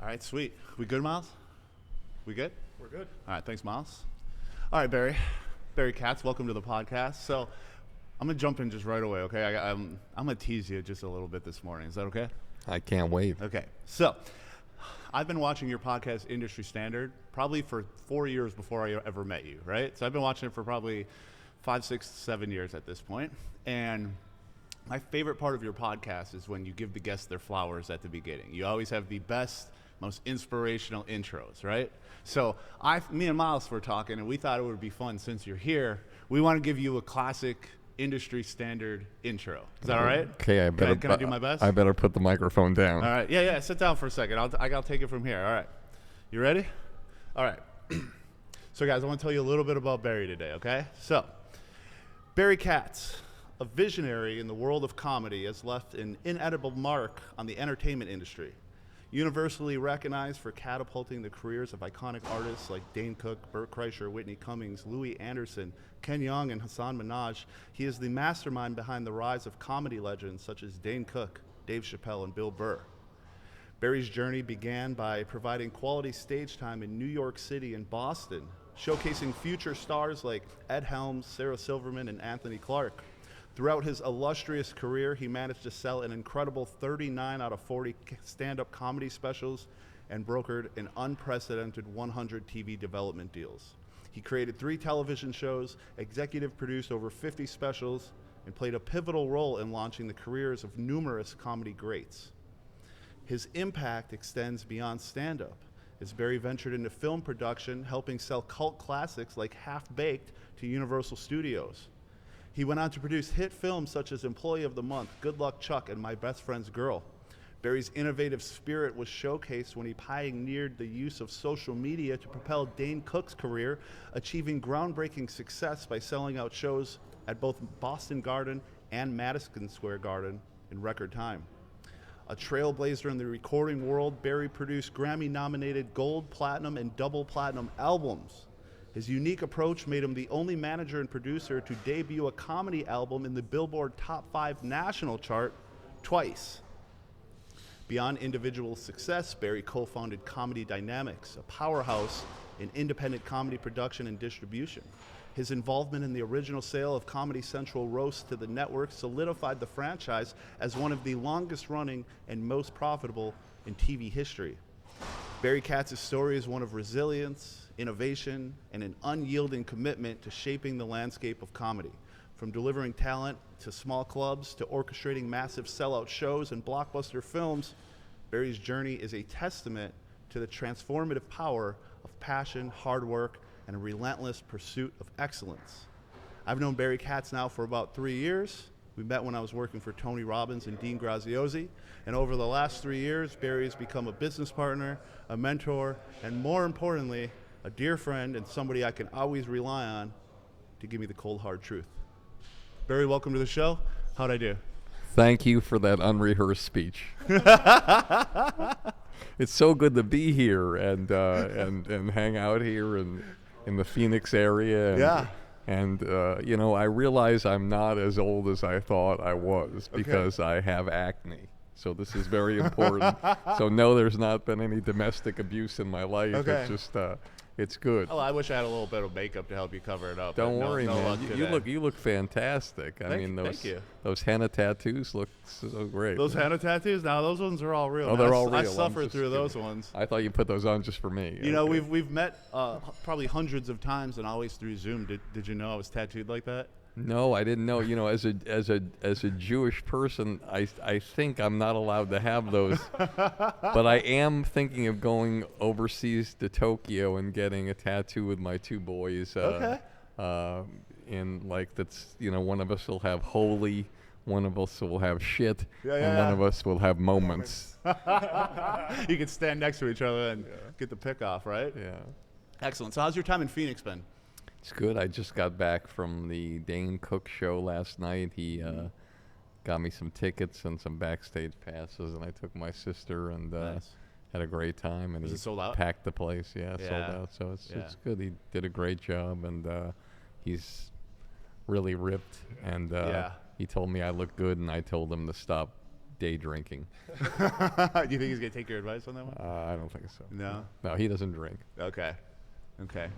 All right, sweet. We good, Miles? We good? We're good. All right, thanks, Miles. All right, Barry Katz, welcome to the podcast. So I'm going to jump in just right away, okay? I'm going to tease you just a little bit this morning. Is that okay? I can't wait. Okay. So I've been watching your podcast, Industry Standard, probably for 4 years before I ever met you, right? So I've been watching it for probably 5, 6, 7 years at this point. And my favorite part of your podcast is when you give the guests their flowers at the beginning. You always have the best, most inspirational intros, right? So me and Miles were talking, and we thought it would be fun since you're here. We want to give you a classic industry standard intro. Is that all right? Okay, Can I do my best? I better put the microphone down. All right. Yeah. Sit down for a second. I'll take it from here. All right. You ready? All right. So, guys, I want to tell you a little bit about Barry today, okay? So, Barry Katz, a visionary in the world of comedy, has left an indelible mark on the entertainment industry. Universally recognized for catapulting the careers of iconic artists like Dane Cook, Burt Kreischer, Whitney Cummings, Louie Anderson, Ken Jeong, and Hassan Minhaj, he is the mastermind behind the rise of comedy legends such as Dane Cook, Dave Chappelle, and Bill Burr. Barry's journey began by providing quality stage time in New York City and Boston, showcasing future stars like Ed Helms, Sarah Silverman, and Anthony Clark. Throughout his illustrious career, he managed to sell an incredible 39 out of 40 stand-up comedy specials and brokered an unprecedented 100 TV development deals. He created 3 television shows, executive produced over 50 specials, and played a pivotal role in launching the careers of numerous comedy greats. His impact extends beyond stand-up, as Barry ventured into film production, helping sell cult classics like Half-Baked to Universal Studios. He went on to produce hit films such as Employee of the Month, Good Luck Chuck, and My Best Friend's Girl. Barry's innovative spirit was showcased when he pioneered the use of social media to propel Dane Cook's career, achieving groundbreaking success by selling out shows at both Boston Garden and Madison Square Garden in record time. A trailblazer in the recording world, Barry produced Grammy-nominated gold, platinum, and double platinum albums. His unique approach made him the only manager and producer to debut a comedy album in the Billboard Top 5 national chart twice. Beyond individual success, Barry co-founded Comedy Dynamics, a powerhouse in independent comedy production and distribution. His involvement in the original sale of Comedy Central roast to the network solidified the franchise as one of the longest-running and most profitable in TV history. Barry Katz's story is one of resilience, innovation, and an unyielding commitment to shaping the landscape of comedy. From delivering talent to small clubs to orchestrating massive sellout shows and blockbuster films, Barry's journey is a testament to the transformative power of passion, hard work, and a relentless pursuit of excellence. I've known Barry Katz now for about 3 years. We met when I was working for Tony Robbins and Dean Graziosi, and over the last 3 years, Barry has become a business partner, a mentor, and more importantly, a dear friend and somebody I can always rely on to give me the cold, hard truth. Barry, welcome to the show. How'd I do? Thank you for that unrehearsed speech. It's so good to be here and hang out here in the Phoenix area. And, Yeah. And, I realize I'm not as old as I thought I was because I have acne. So this is very important. So no, there's not been any domestic abuse in my life. Okay. It's just, it's good. Oh, I wish I had a little bit of makeup to help you cover it up. Don't but worry, no man. luck today. You look fantastic. I mean, thank you. those henna tattoos look so great. Those henna tattoos? No, those ones are all real. Oh, they're all real. I I'm suffered just through those kidding. ones. I thought you put those on just for me. You know, Okay. we've met probably hundreds of times and always through Zoom. Did you know I was tattooed like that? No, I didn't know. You know, as a Jewish person, I think I'm not allowed to have those. But I am thinking of going overseas to Tokyo and getting a tattoo with my 2 boys. In like that's one of us will have holy, one of us will have shit, and one of us will have moments. You can stand next to each other and get the pick off, right? Yeah. Excellent. So how's your time in Phoenix been? It's good. I just got back from the Dane Cook show last night. He got me some tickets and some backstage passes, and I took my sister and Nice. had a great time. And Was he it sold out? packed the place. Yeah, Yeah. sold out. So it's Yeah. good. He did a great job, and he's really ripped. And Yeah. he told me I look good, and I told him to stop day drinking. Do you think he's gonna take your advice on that one? I don't think so. No. No, he doesn't drink. Okay.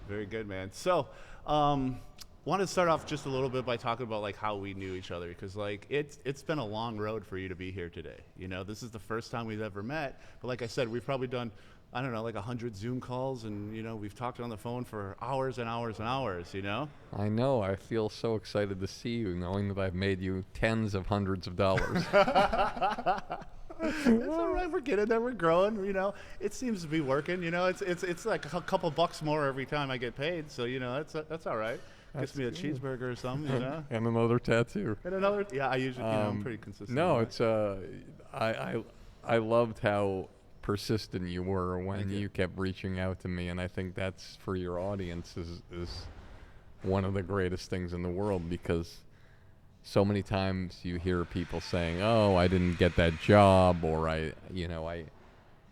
Very good, man. So, wanted to start off just a little bit by talking about like how we knew each other, because like it's been a long road for you to be here today. You know, this is the first time we've ever met, but like I said, we've probably done, I don't know, like 100 Zoom calls, and you know, we've talked on the phone for hours and hours and hours. You know. I know. I feel so excited to see you, knowing that I've made you tens of hundreds of dollars. It's all right. We're getting there. We're growing. You know, it seems to be working. You know, it's like a couple bucks more every time I get paid. So you know, that's all right. Gets me a cheeseburger or something. You know, and another tattoo. And another. Yeah, I usually. You know, I'm pretty consistent. No, it's I loved how persistent you were when you kept reaching out to me, and I think that's, for your audience, is one of the greatest things in the world, because so many times you hear people saying, "Oh, I didn't get that job," or I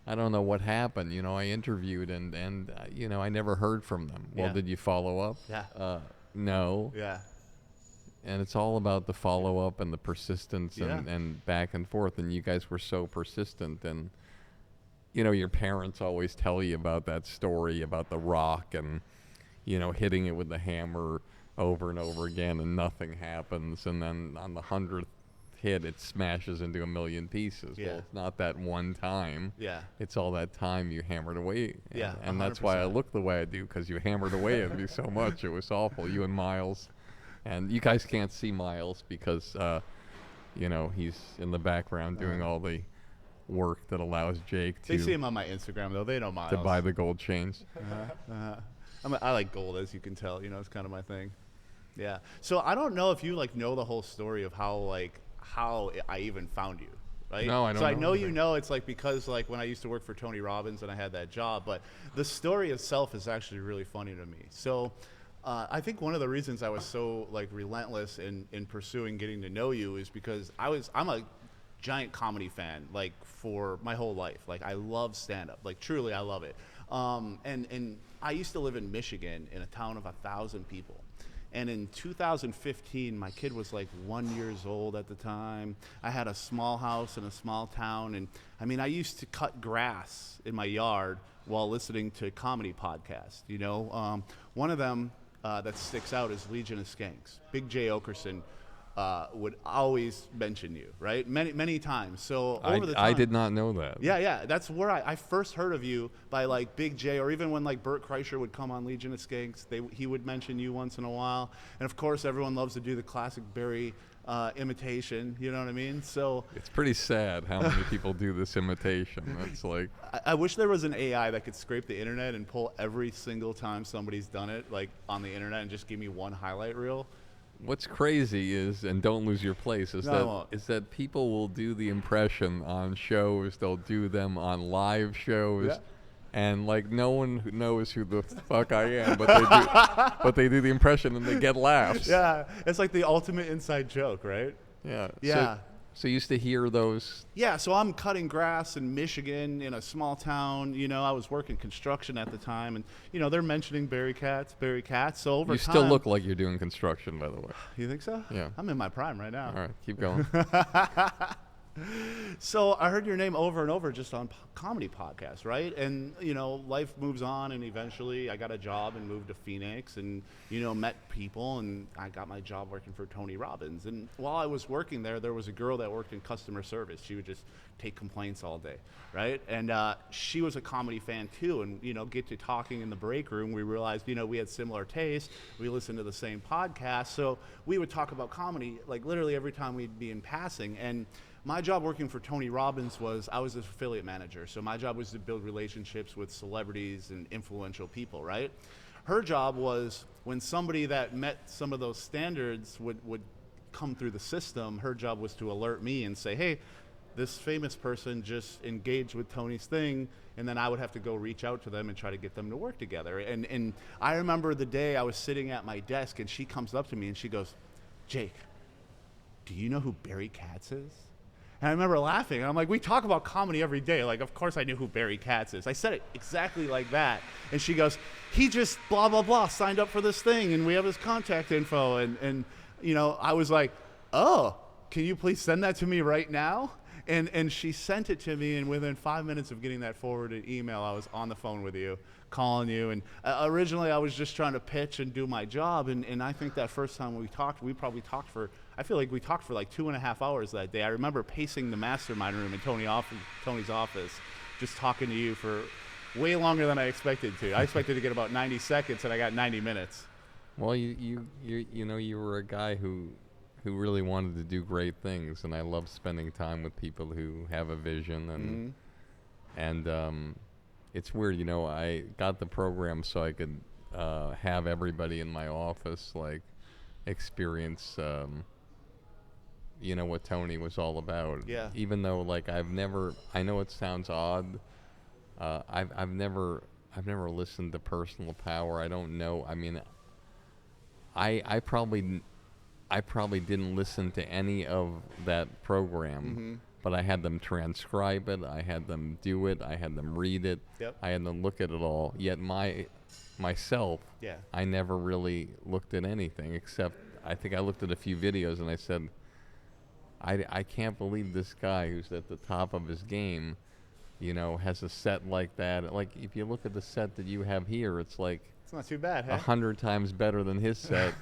don't know what happened. You know, I interviewed and you know, I never heard from them. Well, did you follow up? Yeah. No. Yeah. And it's all about the follow-up and the persistence and back and forth. And you guys were so persistent. And, you know, your parents always tell you about that story about the rock and, you know, hitting it with the hammer over and over again and nothing happens. And then on the 100th hit, it smashes into a million pieces. Yeah. Well, it's not that one time. Yeah. It's all that time you hammered away. Yeah, And that's why I look the way I do, because you hammered away at me so much. It was awful. You and Miles. And you guys can't see Miles because, you know, he's in the background doing all the work that allows Jake to... They see him on my Instagram, though. They know Miles. To buy the gold chains. I like gold, as you can tell. You know, it's kind of my thing. Yeah. So I don't know if you, like, know the whole story of how I even found you. Right? No, I don't So know I know anything. you know it's like because like when I used to work for Tony Robbins and I had that job, but the story itself is actually really funny to me. So I think one of the reasons I was so like relentless in pursuing getting to know you is because I'm a giant comedy fan, like for my whole life. Like I love stand-up, like truly I love it. And I used to live in Michigan in a town of 1,000 people. And in 2015, my kid was like 1 year old at the time. I had a small house in a small town. And I mean, I used to cut grass in my yard while listening to comedy podcasts. You know, one of them that sticks out is Legion of Skanks. Big J. Okerson would always mention you, right? Many times. So over the time, I did not know that. Yeah. That's where I first heard of you, by like Big J, or even when like Bert Kreischer would come on Legion of Skanks, he would mention you once in a while. And of course, everyone loves to do the classic Barry imitation. You know what I mean? So it's pretty sad how many people do this imitation. It's like, I wish there was an AI that could scrape the internet and pull every single time somebody's done it, like on the internet, and just give me one highlight reel. what's crazy is, and don't lose your place, is that people will do the impression on shows. They'll do them on live shows. Yeah. And like no one knows who the fuck I am, but they do the impression and they get laughs. Yeah, it's like the ultimate inside joke, right? Yeah. Yeah. So you used to hear those. Yeah, so I'm cutting grass in Michigan in a small town. You know, I was working construction at the time, and you know they're mentioning Barry Katz. So over time, you still look like you're doing construction, by the way. You think so? Yeah. I'm in my prime right now. All right, keep going. So I heard your name over and over just on comedy podcasts, right? And, you know, life moves on, and eventually I got a job and moved to Phoenix and, you know, met people, and I got my job working for Tony Robbins. And while I was working there was a girl that worked in customer service. She would just take complaints all day, right? And she was a comedy fan too, and, you know, get to talking in the break room. We realized, you know, we had similar tastes. We listened to the same podcast, so we would talk about comedy, like, literally every time we'd be in passing. And my job working for Tony Robbins was, I was an affiliate manager. So my job was to build relationships with celebrities and influential people, right? Her job was, when somebody that met some of those standards would come through the system, her job was to alert me and say, hey, this famous person just engaged with Tony's thing, and then I would have to go reach out to them and try to get them to work together. And I remember the day I was sitting at my desk, and she comes up to me and she goes, Jake, do you know who Barry Katz is? And I remember laughing, and I'm like, we talk about comedy every day. Like, of course I knew who Barry Katz is. I said it exactly like that. And she goes, he just blah, blah, blah, signed up for this thing, and we have his contact info. And you know, I was like, oh, can you please send that to me right now? And she sent it to me, and within 5 minutes of getting that forwarded email, I was on the phone with you, calling you. And originally, I was just trying to pitch and do my job. And I think that first time we talked, we probably talked for, I feel like we talked for like 2.5 hours that day. I remember pacing the mastermind room in Tony's office, just talking to you for way longer than I expected to. I expected to get about 90 seconds, and I got 90 minutes. Well, you know, you were a guy who really wanted to do great things, and I love spending time with people who have a vision, and it's weird, you know, I got the program so I could have everybody in my office like experience you know, what Tony was all about. Yeah. Even though like I know it sounds odd, I've never listened to Personal Power. I don't know. I mean, I probably didn't listen to any of that program, but I had them transcribe it, I had them do it, I had them read it, I had them look at it all. Yet myself, I never really looked at anything except I think I looked at a few videos and I said, I can't believe this guy who's at the top of his game, you know, has a set like that. Like if you look at the set that you have here, it's like it's not too bad, huh? 100 times better than his set.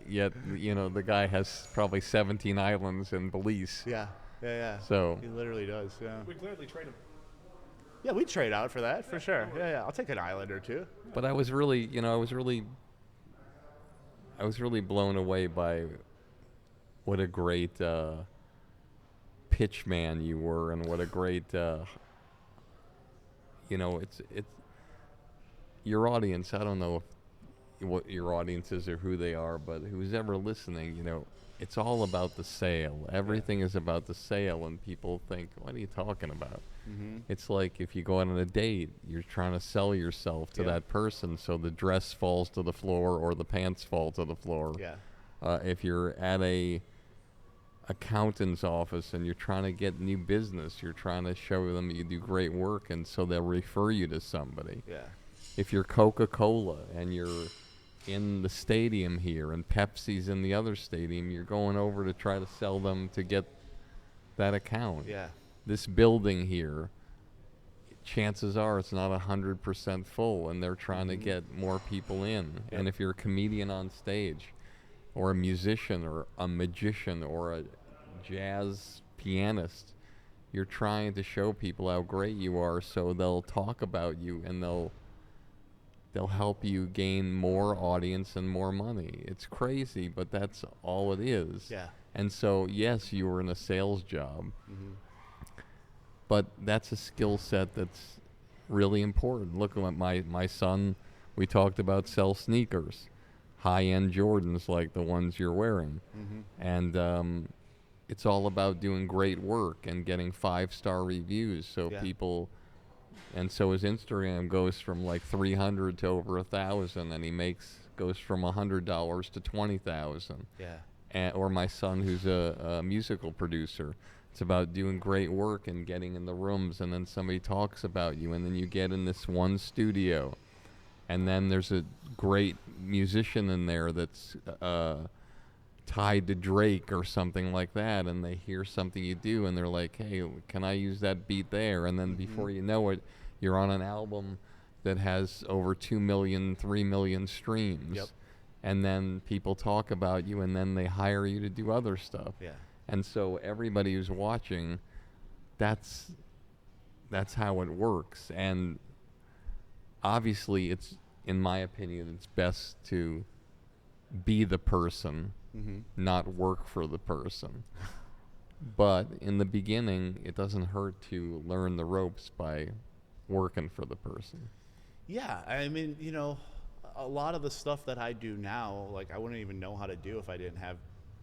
Yet, you know, the guy has probably 17 islands in Belize. Yeah. So he literally does. Yeah. We clearly trade him. Yeah, we'd trade out for that, for sure. Yeah. I'll take an island or two. But I was really, you know, I was really blown away by what a great pitch man you were, and what a great, you know, it's your audience. I don't know what your audience is or who they are, but who's ever listening, you know, it's all about the sale. Everything is about the sale, and people think, what are you talking about? It's like if you go out on a date, you're trying to sell yourself to that person, so the dress falls to the floor or the pants fall to the floor. If you're at a accountant's office and you're trying to get new business, you're trying to show them you do great work, and so they'll refer you to somebody. If you're Coca-Cola and you're in the stadium here and Pepsi's in the other stadium, you're going over to try to sell them to get that account. This building here, chances are it's not 100% full, and they're trying to get more people in. And if you're a comedian on stage, or a musician, or a magician, or a jazz pianist, you're trying to show people how great you are, so they'll talk about you, and they'll help you gain more audience and more money. It's crazy, but that's all it is. And so, yes, you were in a sales job, but that's a skill set that's really important. Look at my son, we talked about, sell sneakers, high-end Jordans like the ones you're wearing. And it's all about doing great work and getting 5-star reviews, so people... And so his Instagram goes from like 300 to over 1,000, and he goes from $100 to 20,000. Or my son, who's a musical producer, it's about doing great work and getting in the rooms, and then somebody talks about you, and then you get in this one studio, and then there's a great musician in there that's tied to Drake or something like that, and they hear something you do, and they're like, hey, can I use that beat there? And then before you know it, you're on an album that has over 2 million, 3 million streams. And then people talk about you, and then they hire you to do other stuff. And so everybody who's watching, that's how it works. And obviously, it's, in my opinion, it's best to be the person, not work for the person. But in the beginning, it doesn't hurt to learn the ropes by working for the person. I mean, you know, a lot of the stuff that I do now, like I wouldn't even know how to do if I didn't have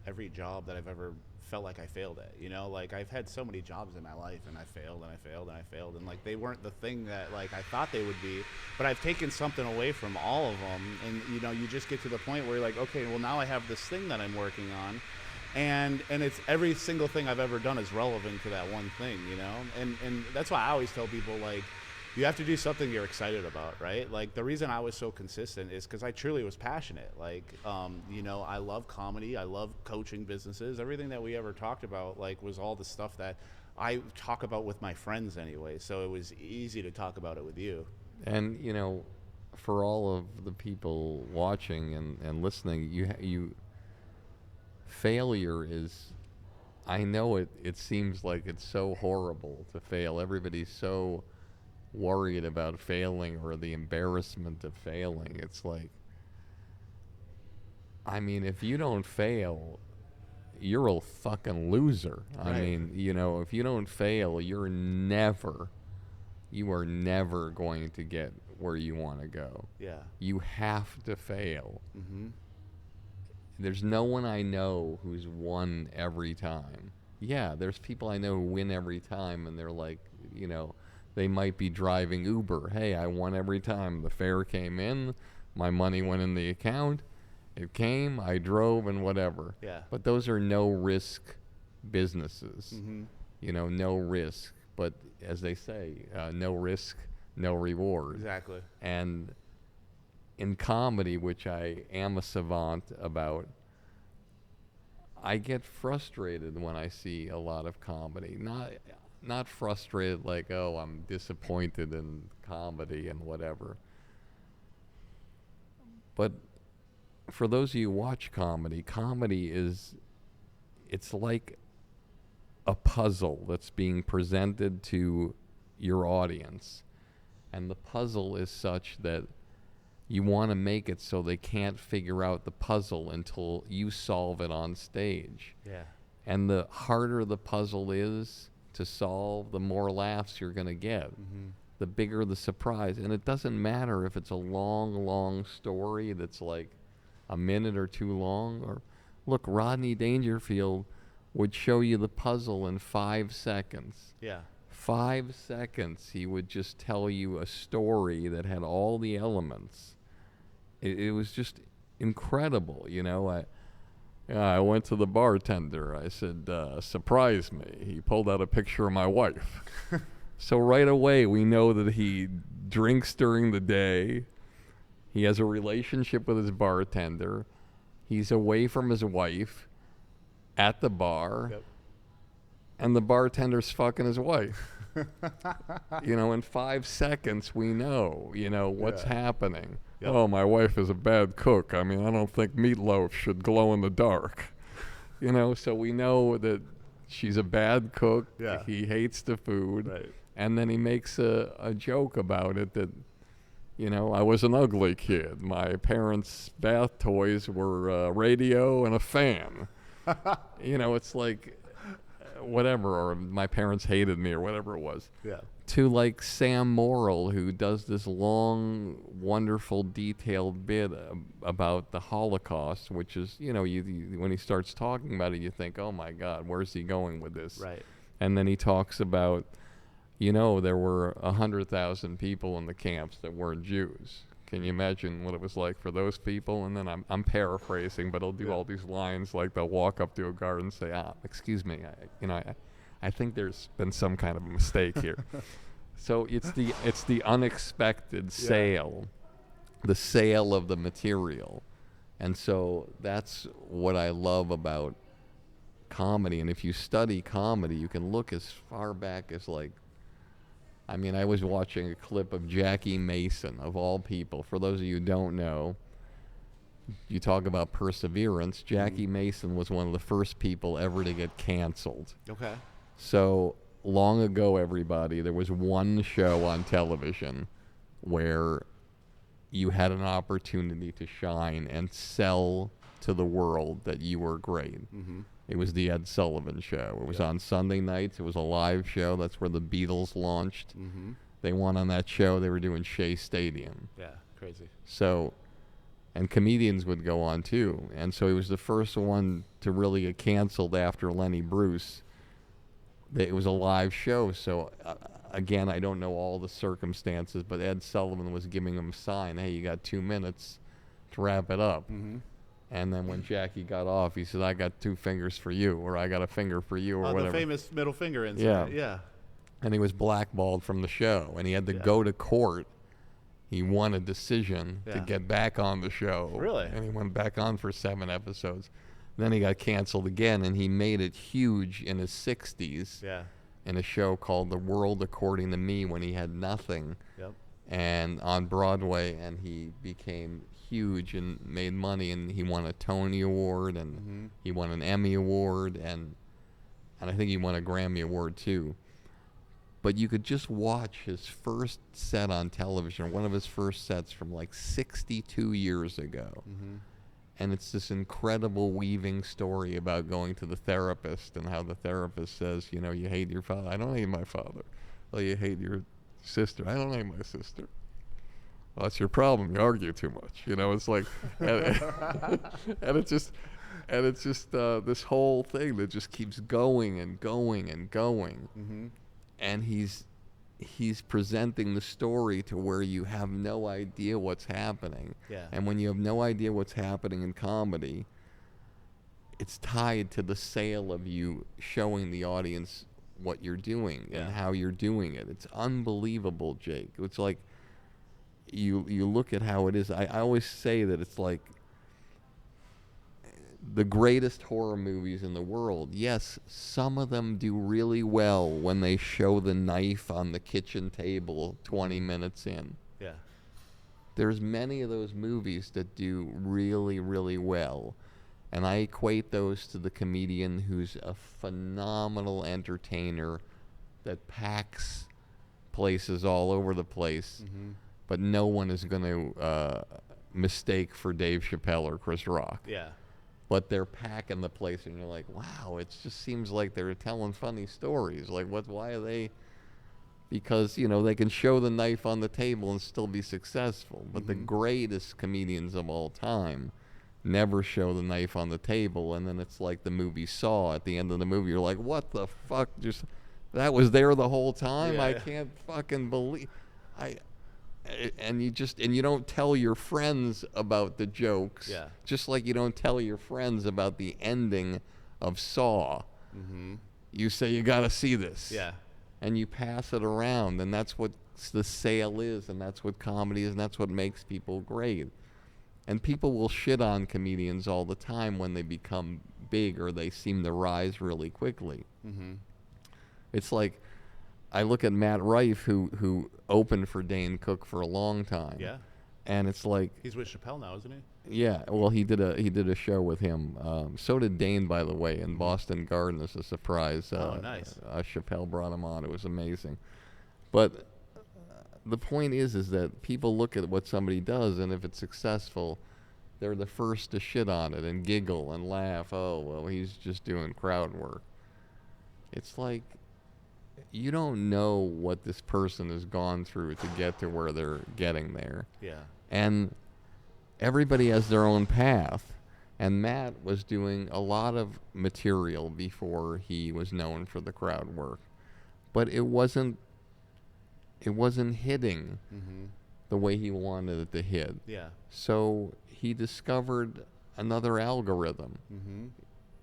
every job that I've ever felt like I failed at. You know, like I've had so many jobs in my life, and I failed and I failed and I failed, and like they weren't the thing that like I thought they would be, but I've taken something away from all of them. And you know, you just get to the point where you're like, okay, well now I have this thing that I'm working on, and it's every single thing I've ever done is relevant to that one thing, you know. And that's why I always tell people, like, you have to do something you're excited about, right? Like the reason I was so consistent is because I truly was passionate. Like, you know, I love comedy, I love coaching businesses. Everything that we ever talked about, like, was all the stuff that I talk about with my friends anyway, so it was easy to talk about it with you. And for all of the people watching and listening, you failure is, I know it seems like it's so horrible to fail. Everybody's so worried about failing or the embarrassment of failing. It's like, I mean, if you don't fail, you're a fucking loser. Right. I mean, if you don't fail, you are never going to get where you want to go. Yeah. You have to fail. Mm-hmm. There's no one I know who's won every time. Yeah, there's people I know who win every time, and they're like, they might be driving Uber. Hey, I won every time. The fare came in, my money went in the account, it came, I drove, and whatever. Yeah. But those are no risk businesses. Mm-hmm. No risk. But as they say, no risk, no reward. Exactly. And in comedy, which I am a savant about, I get frustrated when I see a lot of comedy. Not frustrated like, oh, I'm disappointed in comedy and whatever. But for those of you who watch comedy it's like a puzzle that's being presented to your audience. And the puzzle is such that you want to make it so they can't figure out the puzzle until you solve it on stage. Yeah. And the harder the puzzle is to solve, the more laughs you're going to get. Mm-hmm. The bigger the surprise. And it doesn't matter if it's a long, long story that's like a minute or too long. Or look, Rodney Dangerfield would show you the puzzle in 5 seconds. Yeah. 5 seconds, he would just tell you a story that had all the elements. It was just incredible, I went to the bartender. I said, surprise me. He pulled out a picture of my wife. So right away, we know that he drinks during the day. He has a relationship with his bartender. He's away from his wife at the bar. Yep. And the bartender's fucking his wife. In 5 seconds, we know, what's happening. Yep. Oh, my wife is a bad cook. I mean, I don't think meatloaf should glow in the dark. So we know that she's a bad cook. Yeah. He hates the food. Right. And then he makes a joke about it that, I was an ugly kid. My parents' bath toys were a radio and a fan. It's like, whatever, or my parents hated me or whatever it was. Yeah. To like Sam Morrill, who does this long, wonderful, detailed bit about the Holocaust, which is, you when he starts talking about it, you think, oh my God, where's he going with this? Right. And then he talks about, there were 100,000 people in the camps that weren't Jews. Can you imagine what it was like for those people? And then I'm paraphrasing, but he'll do all these lines like they'll walk up to a guard and say, excuse me, I think there's been some kind of a mistake here. So it's the unexpected sale, the sale of the material. And so that's what I love about comedy. And if you study comedy, you can look as far back as I was watching a clip of Jackie Mason, of all people. For those of you who don't know, you talk about perseverance. Jackie Mason was one of the first people ever to get canceled. Okay. So long ago, everybody, there was one show on television where you had an opportunity to shine and sell to the world that you were great. Mm-hmm. It was the Ed Sullivan Show. It was on Sunday nights. It was a live show. That's where the Beatles launched. Mm-hmm. They won on that show. They were doing Shea Stadium. Yeah, crazy. So, and comedians would go on too. And so he was the first one to really get canceled after Lenny Bruce. It was a live show. So, again, I don't know all the circumstances, but Ed Sullivan was giving him a sign, hey, you got 2 minutes to wrap it up. Mm-hmm. And then when Jackie got off, he said, I got 2 fingers for you, or I got a finger for you, or whatever. The famous middle finger incident. Yeah. And he was blackballed from the show, and he had to go to court. He won a decision to get back on the show. Really? And he went back on for 7 episodes. Then he got canceled again, and he made it huge in his 60s. Yeah. in a show called The World According to Me when he had nothing. Yep. And on Broadway, and he became huge and made money, and he won a Tony Award, and he won an Emmy Award, and I think he won a Grammy Award too. But you could just watch his first set on television, one of his first sets from like 62 years ago. And it's this incredible weaving story about going to the therapist and how the therapist says, you know, you hate your father. I don't hate my father. Well, you hate your sister. I don't hate my sister. Well, that's your problem. You argue too much. You know, it's like, and it's just this whole thing that just keeps going and going and going. And he's presenting the story to where you have no idea what's happening. Yeah. And when you have no idea what's happening in comedy, it's tied to the sale of you showing the audience what you're doing and how you're doing it. It's unbelievable, Jake. It's like you look at how it is. I always say that it's like the greatest horror movies in the world. Yes, some of them do really well when they show the knife on the kitchen table 20 minutes in. Yeah. There's many of those movies that do really, really well. And I equate those to the comedian who's a phenomenal entertainer that packs places all over the place, but no one is going to mistake for Dave Chappelle or Chris Rock. Yeah. But they're packing the place, and you're like, wow, it just seems like they're telling funny stories. Like, why are they? Because, you know, they can show the knife on the table and still be successful. But the greatest comedians of all time never show the knife on the table, and then it's like the movie Saw. At the end of the movie, you're like, what the fuck? Just that was there the whole time? Yeah, I can't fucking believe. And you don't tell your friends about the jokes, just like you don't tell your friends about the ending of Saw. You say, you got to see this. Yeah. And you pass it around, and that's what the sale is, and that's what comedy is, and that's what makes people great. And people will shit on comedians all the time when they become big or they seem to rise really quickly. It's like, I look at Matt Rife, who opened for Dane Cook for a long time. Yeah. And it's like, He's with Chappelle now, isn't he? yeah, well, he did a show with him. So did Dane, by the way, in Boston Garden as a surprise. Nice. Chappelle brought him on. It was amazing. But the point is that people look at what somebody does, and if it's successful, they're the first to shit on it and giggle and laugh. Oh, well, he's just doing crowd work. It's like, you don't know what this person has gone through to get to where they're getting there. Yeah. And everybody has their own path. And Matt was doing a lot of material before he was known for the crowd work. But it wasn't hitting the way he wanted it to hit. Yeah. So he discovered another algorithm.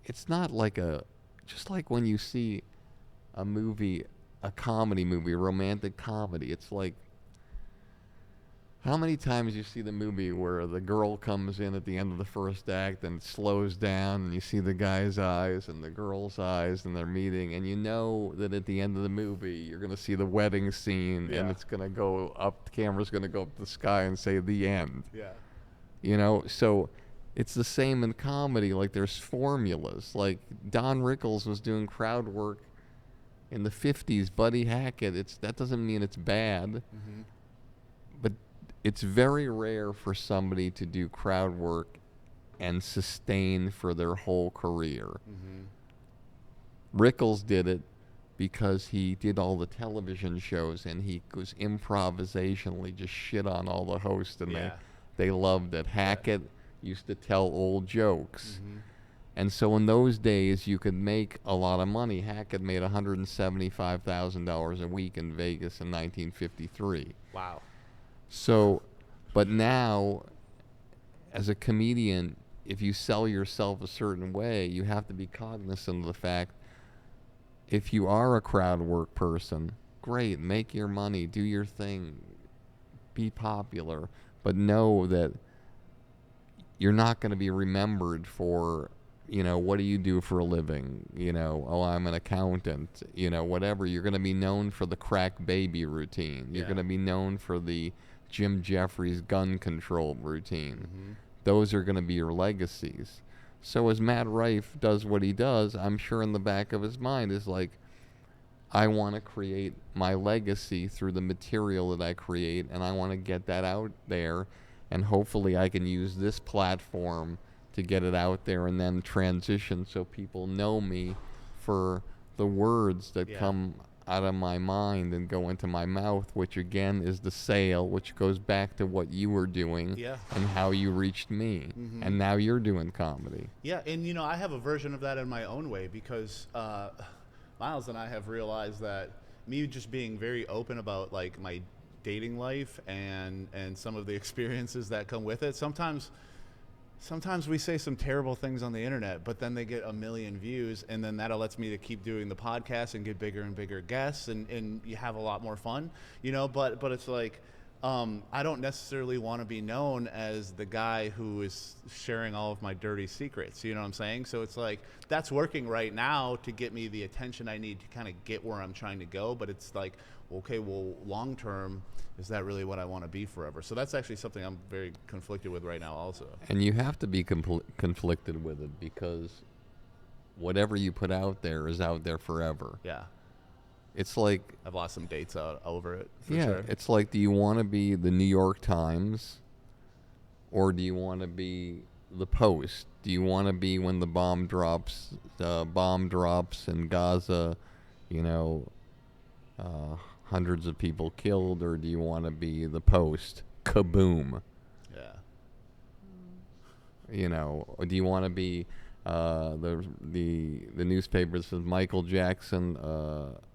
It's not like just like when you see a movie, a comedy movie, a romantic comedy, it's like, how many times you see the movie where the girl comes in at the end of the first act and slows down, and you see the guy's eyes and the girl's eyes and they're meeting, and you know that at the end of the movie you're going to see the wedding scene, and it's going to go up, the camera's going to go up the sky and say the end. Yeah. You know, so it's the same in comedy. Like, there's formulas. Like, Don Rickles was doing crowd work in the 50s, Buddy Hackett. That doesn't mean it's bad, but it's very rare for somebody to do crowd work and sustain for their whole career. Rickles did it because he did all the television shows, and he was improvisationally just shit on all the hosts, and they loved it. Hackett used to tell old jokes. And so in those days, you could make a lot of money. Hackett made $175,000 a week in Vegas in 1953. Wow. So, but now, as a comedian, if you sell yourself a certain way, you have to be cognizant of the fact, if you are a crowd work person, great, make your money, do your thing, be popular, but know that you're not going to be remembered for what do you do for a living? Oh, I'm an accountant. Whatever. You're going to be known for the crack baby routine. You're going to be known for the Jim Jeffries gun control routine. Mm-hmm. Those are going to be your legacies. So as Matt Rife does what he does, I'm sure in the back of his mind is like, I want to create my legacy through the material that I create, and I want to get that out there, and hopefully I can use this platform to get it out there and then transition so people know me for the words that come out of my mind and go into my mouth, which again is the sale, which goes back to what you were doing and how you reached me. Mm-hmm. And now you're doing comedy. Yeah, and I have a version of that in my own way because Miles and I have realized that me just being very open about like my dating life and some of the experiences that come with it. Sometimes we say some terrible things on the internet, but then they get 1 million views, and then that lets me to keep doing the podcast and get bigger and bigger guests, and you have a lot more fun, but it's like, I don't necessarily want to be known as the guy who is sharing all of my dirty secrets, you know what I'm saying? So it's like, that's working right now to get me the attention I need to kind of get where I'm trying to go, but it's like, okay, well, long term, is that really what I want to be forever? So that's actually something I'm very conflicted with right now also. And you have to be conflicted with it because whatever you put out there is out there forever. Yeah. It's like... I've lost some dates out over it, for yeah, sure. It's like, do you want to be the New York Times or do you want to be the Post? Do you want to be when the bomb drops in Gaza, hundreds of people killed, or do you want to be the Post? Kaboom. Yeah. Or do you want to be the newspaper that says Michael Jackson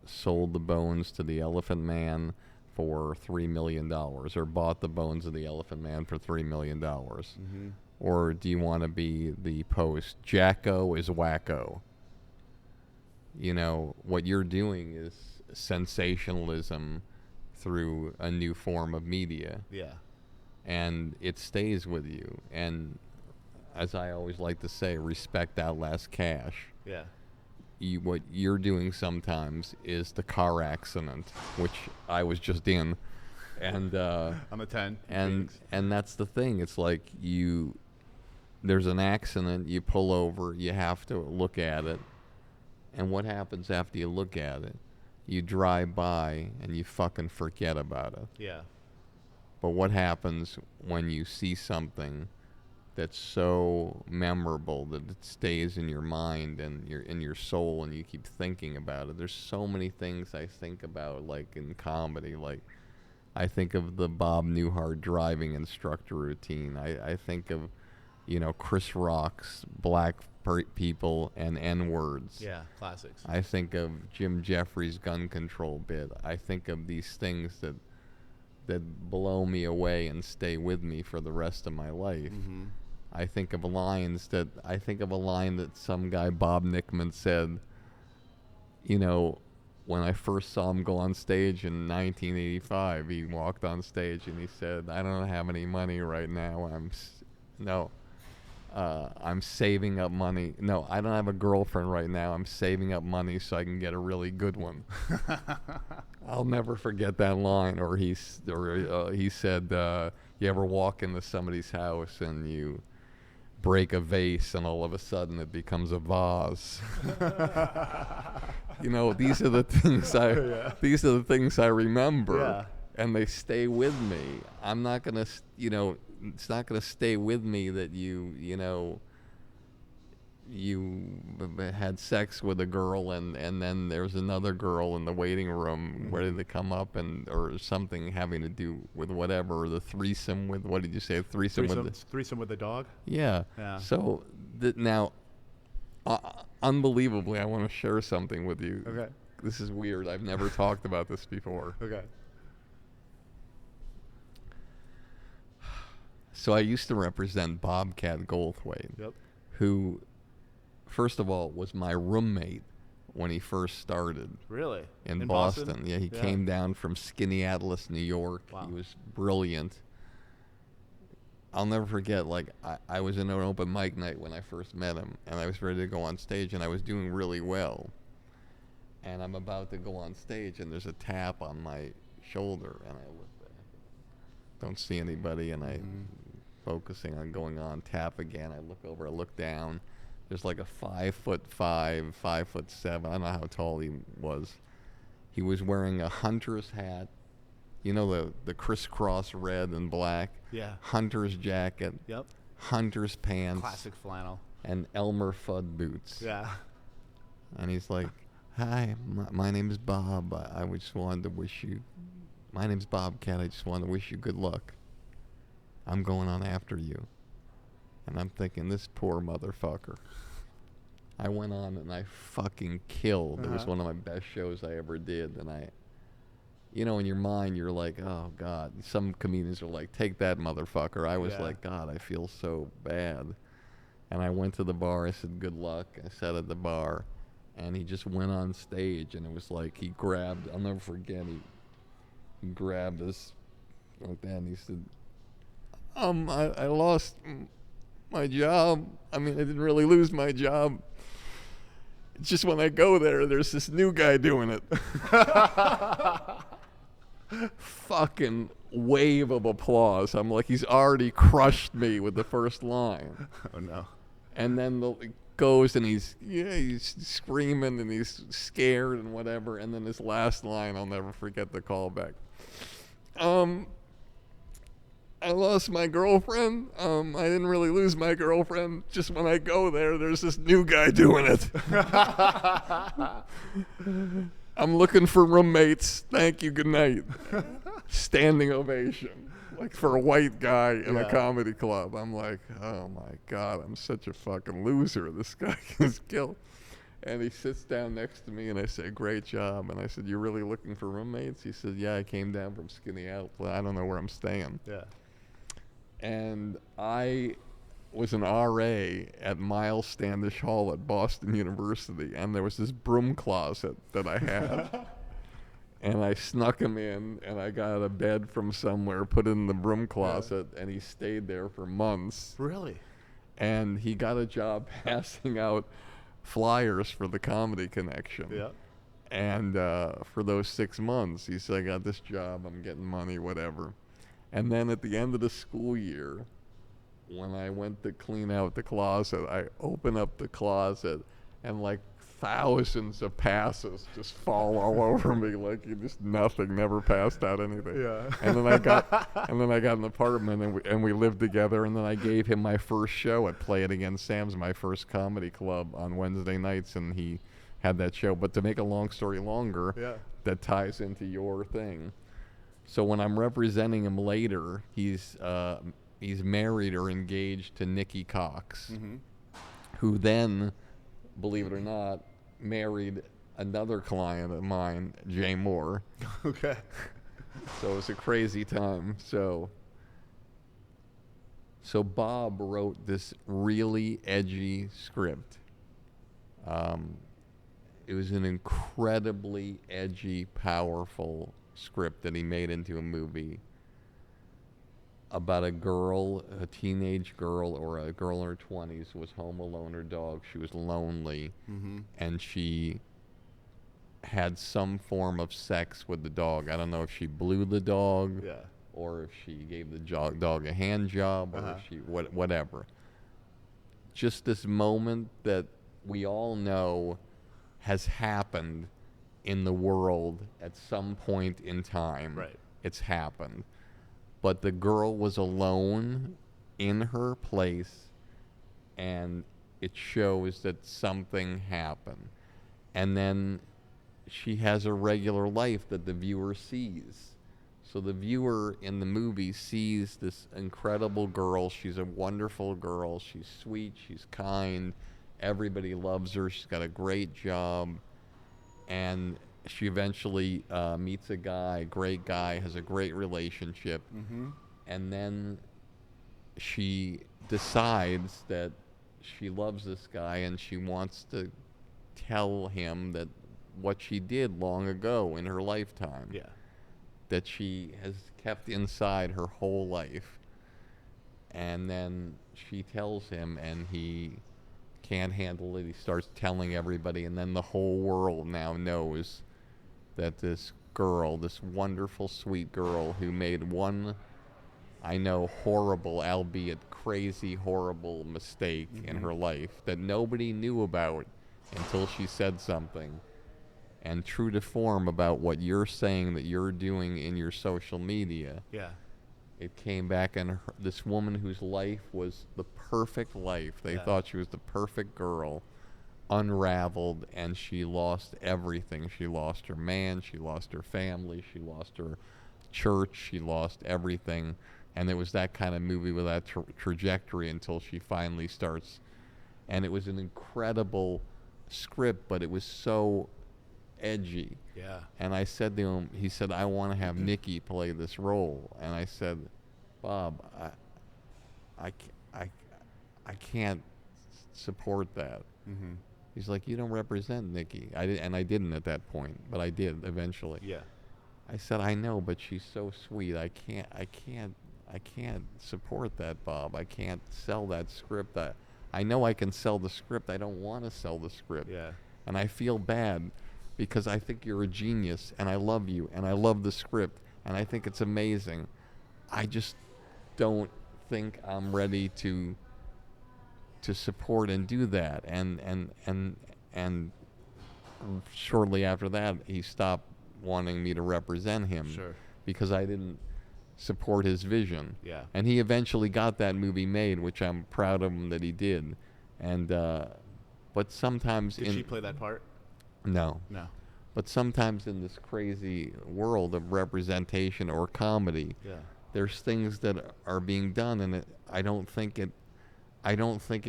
sold the bones to the Elephant Man for $3 million, or bought the bones of the Elephant Man for $3 million? Mm-hmm. Or do you want to be the Post? Jacko is wacko. What you're doing is sensationalism through a new form of media. Yeah. And it stays with you. And as I always like to say, respect outlasts cash. Yeah. What you're doing sometimes is the car accident, which I was just in. And I'm a 10. And that's the thing. It's like there's an accident, you pull over, you have to look at it. And what happens after you look at it? You drive by and you fucking forget about it. Yeah. But what happens when you see something that's so memorable that it stays in your mind and in your soul and you keep thinking about it? There's so many things I think about, like in comedy. Like, I think of the Bob Newhart driving instructor routine. I think of, Chris Rock's black people and N-words. Yeah, classics. I think of Jim Jeffries' gun control bit. I think of these things that blow me away and stay with me for the rest of my life. Mm-hmm. I think of a line that some guy, Bob Nickman, said, when I first saw him go on stage in 1985, he walked on stage and he said, I don't have any money right now. I'm saving up money. No, I don't have a girlfriend right now. I'm saving up money so I can get a really good one. I'll never forget that line. Or he said, you ever walk into somebody's house and you break a vase and all of a sudden it becomes a vase. These are the things I remember. Yeah. And they stay with me. I'm not gonna, it's not gonna stay with me that you had sex with a girl and then there's another girl in the waiting room ready to come up or something having to do with whatever, the threesome with, what did you say? Threesome with the dog? Yeah. So now, unbelievably, I want to share something with you. Okay. This is weird. I've never talked about this before. Okay. So I used to represent Bobcat Goldthwait, who, first of all, was my roommate when he first started. Really? In Boston. Yeah, he came down from Skaneateles, New York. Wow. He was brilliant. I'll never forget, like, I was in an open mic night when I first met him, and I was ready to go on stage, and I was doing really well. And I'm about to go on stage, and there's a tap on my shoulder, and I look back. Don't see anybody, and focusing on going on, tap again. I look over, I look down. There's like a 5'5", 5'7". I don't know how tall he was. He was wearing a hunter's hat. You know, the crisscross red and black. Yeah. Hunter's jacket. Yep. Hunter's pants. Classic flannel. And Elmer Fudd boots. Yeah. And he's like, "Hi, my name is Bob. I just wanted to wish you. My name's Bobcat. I just wanted to wish you good luck. I'm going on after you." And I'm thinking, this poor motherfucker. I went on and I fucking killed. It was one of my best shows I ever did. And you know, in your mind, you're like, oh, God. Some comedians are like, take that, motherfucker. I was like, God, I feel so bad. And I went to the bar. I said, good luck. I sat at the bar. And he just went on stage. And it was like he grabbed, I'll never forget, he grabbed us like that. And he said, I lost my job. I mean, I didn't really lose my job. It's just when I go there's this new guy doing it. Fucking wave of applause. I'm like, he's already crushed me with the first line. Oh, no. And then it goes and he's screaming and he's scared and whatever. And then his last line, I'll never forget the callback. I lost my girlfriend. I didn't really lose my girlfriend. Just when I go there's this new guy doing it. I'm looking for roommates. Thank you. Good night. Standing ovation. Like for a white guy in a comedy club. I'm like, oh my God, I'm such a fucking loser. This guy is killed. And he sits down next to me and I say, great job. And I said, you're really looking for roommates? He said, yeah, I came down from Skinny Outlet. I don't know where I'm staying. Yeah. And I was an RA at Miles Standish Hall at Boston University, and there was this broom closet that I had. And I snuck him in, and I got a bed from somewhere, put it in the broom closet, and he stayed there for months. Really? And he got a job passing out flyers for the Comedy Connection. Yeah. And for those 6 months, he said, I got this job, I'm getting money, whatever. And then at the end of the school year, when I went to clean out the closet, I open up the closet and like thousands of passes just fall all over me, like you just nothing, never passed out anything. Yeah. And then I got an apartment and we lived together, and then I gave him my first show at Play It Again Sam's, my first comedy club on Wednesday nights, and he had that show. But to make a long story longer, that ties into your thing. So when I'm representing him later, he's married or engaged to Nikki Cox, who then, believe it or not, married another client of mine, Jay Moore. Okay. So it was a crazy time. So Bob wrote this really edgy script. It was an incredibly edgy, powerful script that he made into a movie about a girl, a teenage girl or a girl in her 20s was home alone, her dog. She was lonely, and she had some form of sex with the dog. I don't know if she blew the dog, or if she gave the dog a hand job, or if she whatever. Just this moment that we all know has happened in the world at some point in time. Right. It's happened. But the girl was alone in her place, and it shows that something happened. And then she has a regular life that the viewer sees. So the viewer in the movie sees this incredible girl. She's a wonderful girl. She's sweet. She's kind. Everybody loves her. She's got a great job. And she eventually meets a guy, great guy, has a great relationship. And then she decides that she loves this guy and she wants to tell him that what she did long ago in her lifetime. Yeah. That she has kept inside her whole life. and then she tells him, and he can't handle it. He starts telling everybody, and then the whole world now knows that this girl, this wonderful, sweet girl who made one, I know, horrible, albeit crazy, horrible mistake in her life that nobody knew about until she said something. And true to form about what you're saying that you're doing in your social media, Yeah. it came back, and this woman whose life was the perfect life, they thought she was the perfect girl, unraveled, and she lost everything. She lost her man, she lost her family, she lost her church, she lost everything. And it was that kind of movie with that trajectory until she finally starts. And it was an incredible script, but it was so edgy. Yeah. And I said to him, he said, I want to have Nikki play this role. And I said, Bob, I can't support that. Mm-hmm. He's like, you don't represent Nikki. And I didn't at that point, but I did eventually. Yeah. I said, I know, but she's so sweet. I can't support that, Bob. I can't sell that script. I know I can sell the script. I don't want to sell the script. Yeah. And I feel bad because I think you're a genius, and I love you, and I love the script, and I think it's amazing. I just don't think I'm ready to support and do that. And shortly after that, he stopped wanting me to represent him. Sure. Because I didn't support his vision. Yeah. And he eventually got that movie made, which I'm proud of him that he did. And but sometimes Did she play that part? No. No. But sometimes in this crazy world of representation or comedy, there's things that are being done, and I don't think it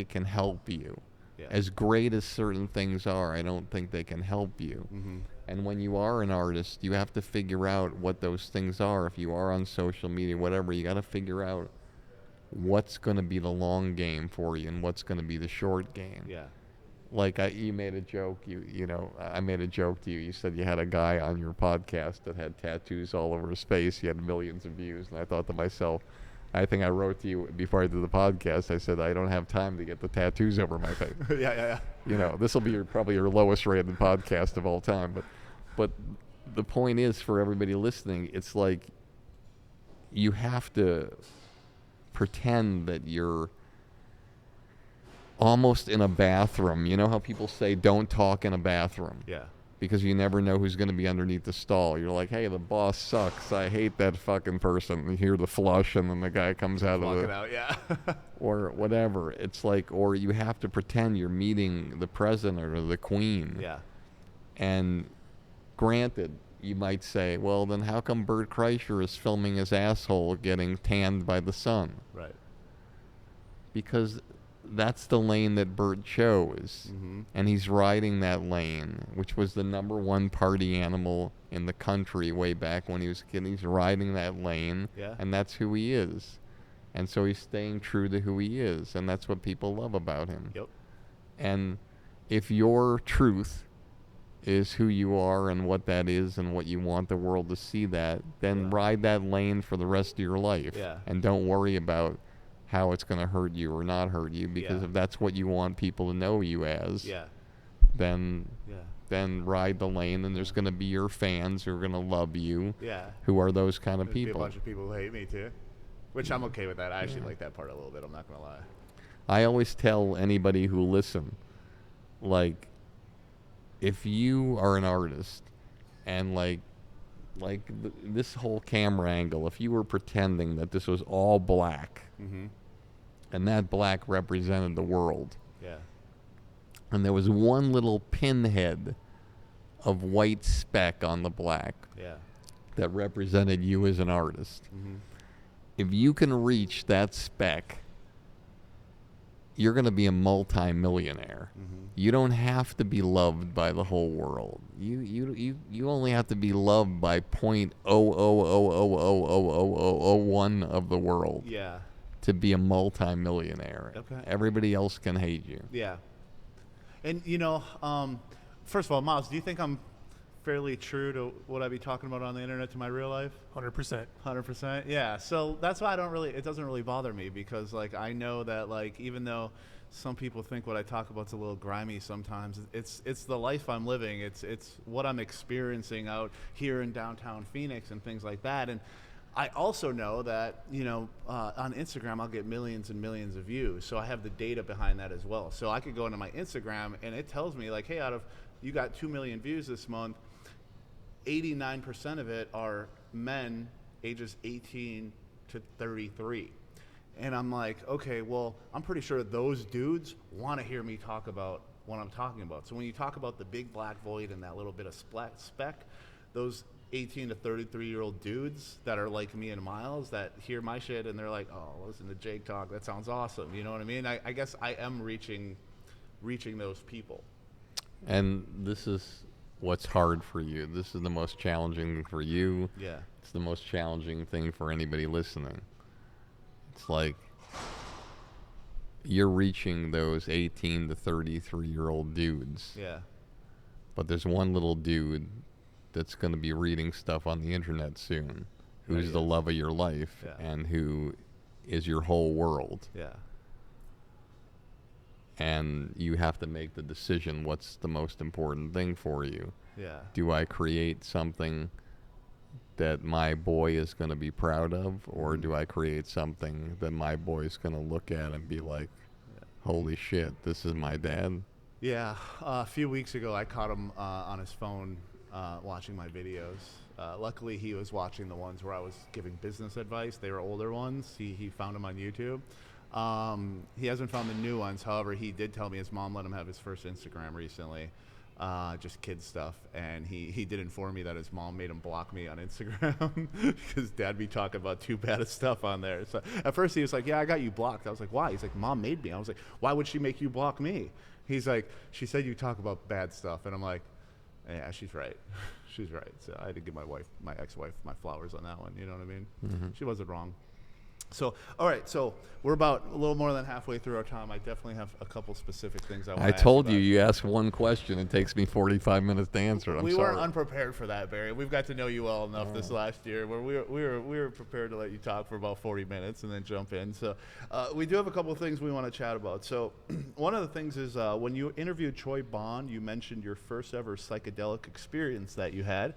can help you. Yeah. As great as certain things are, I don't think they can help you. Mm-hmm. And when you are an artist, you have to figure out what those things are. If you are on social media, whatever, you got to figure out what's going to be the long game for you and what's going to be the short game. Yeah. Like you made a joke, I made a joke to you. You said you had a guy on your podcast that had tattoos all over his face. He had millions of views. And I thought to myself, I think I wrote to you before I did the podcast, I said, I don't have time to get the tattoos over my face. Yeah. This will be probably your lowest rated podcast of all time. But the point is, for everybody listening, it's like you have to pretend that you're almost in a bathroom. You know how people say don't talk in a bathroom? Yeah. Because you never know who's going to be underneath the stall. You're like, hey, the boss sucks. I hate that fucking person. And you hear the flush, and then the guy comes out of the... out, yeah. or whatever. It's like, or you have to pretend you're meeting the president or the queen. Yeah. And granted, you might say, well, then how come Bert Kreischer is filming his asshole getting tanned by the sun? Right. Because that's the lane that Bert chose. Mm-hmm. And he's riding that lane, which was the #1 party animal in the country way back when he was a kid. He's riding that lane, and that's who he is. And so he's staying true to who he is, and that's what people love about him. Yep. And if your truth is who you are and what that is and what you want the world to see that, then ride that lane for the rest of your life. Yeah. And don't worry about how it's going to hurt you or not hurt you, because if that's what you want people to know you as, then ride the lane, and there's going to be your fans who are going to love you, who are those kind of people. There's be a bunch of people who hate me too, which I'm okay with that. I actually like that part a little bit, I'm not going to lie. I always tell anybody who listen, like, if you are an artist and this whole camera angle, if you were pretending that this was all black, mm-hmm. and that black represented the world, and there was one little pinhead of white speck on the black that represented you as an artist, mm-hmm. if you can reach that speck, you're going to be a multi-millionaire. Mm-hmm. You don't have to be loved by the whole world. You only have to be loved by 0.000000001 of the world. Yeah. To be a multi-millionaire. Okay. Everybody else can hate you. Yeah. And first of all, Miles, do you think I'm fairly true to what I be talking about on the internet to my real life? 100%. 100%. Yeah. So that's why it doesn't really bother me, because like I know that like even though some people think what I talk about's a little grimy sometimes, it's the life I'm living. It's what I'm experiencing out here in downtown Phoenix and things like that. And I also know that, on Instagram, I'll get millions and millions of views. So I have the data behind that as well. So I could go into my Instagram and it tells me like, hey, you got 2 million views this month, 89% of it are men ages 18 to 33. And I'm like, okay, well, I'm pretty sure those dudes want to hear me talk about what I'm talking about. So when you talk about the big black void and that little bit of speck, those 18 to 33-year-old dudes that are like me and Miles that hear my shit and they're like, oh, listen to Jake talk, that sounds awesome. You know what I mean? I guess I am reaching those people. And this is what's hard for you. This is the most challenging thing for you. Yeah. It's the most challenging thing for anybody listening. It's like you're reaching those 18 to 33-year-old dudes. Yeah. But there's one little dude that's going to be reading stuff on the internet soon, who's the love of your life, and who is your whole world. Yeah. And you have to make the decision, what's the most important thing for you? Yeah. Do I create something that my boy is going to be proud of, or do I create something that my boy is going to look at and be like, holy shit, this is my dad? Yeah. A few weeks ago, I caught him on his phone watching my videos. Luckily, he was watching the ones where I was giving business advice. They were older ones. He found them on YouTube. He hasn't found the new ones. However, he did tell me his mom let him have his first Instagram recently, just kid stuff. And he did inform me that his mom made him block me on Instagram because dad be talking about too bad of stuff on there. So at first he was like, yeah, I got you blocked. I was like, why? He's like, mom made me. I was like, why would she make you block me? He's like, she said you talk about bad stuff. And I'm like, yeah, she's right. She's right. So I had to give my ex-wife, my flowers on that one. You know what I mean? Mm-hmm. She wasn't wrong. So, all right. So we're about a little more than halfway through our time. I definitely have a couple specific things I want to ask. I told you, you ask one question, it takes me 45 minutes to answer it. We weren't unprepared for that, Barry. We've got to know you well enough this last year where we were prepared to let you talk for about 40 minutes and then jump in. So we do have a couple of things we want to chat about. So one of the things is when you interviewed Troy Bond, you mentioned your first ever psychedelic experience that you had.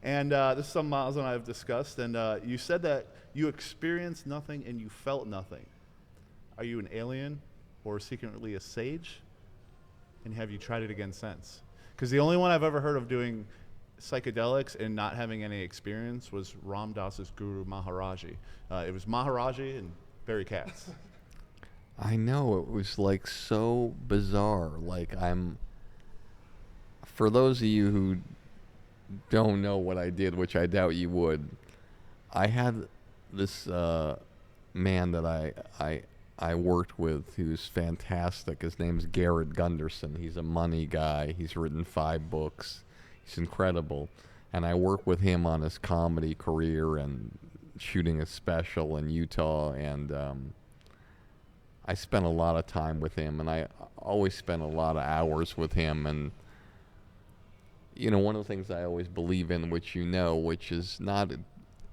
And this is something Miles and I have discussed. And you said that you experienced nothing and you felt nothing. Are you an alien or secretly a sage? And have you tried it again since? Because the only one I've ever heard of doing psychedelics and not having any experience was Ram Dass's guru Maharaji. It was Maharaji and Barry Katz. I know, it was like so bizarre. Like for those of you who don't know what I did, which I doubt you would, I had this man that I worked with who's fantastic. His name's Garrett Gunderson. He's a money guy. He's written 5 books. He's incredible. And I worked with him on his comedy career and shooting a special in Utah. And I spent a lot of time with him. And I always spent a lot of hours with him. And one of the things I always believe in, which which is not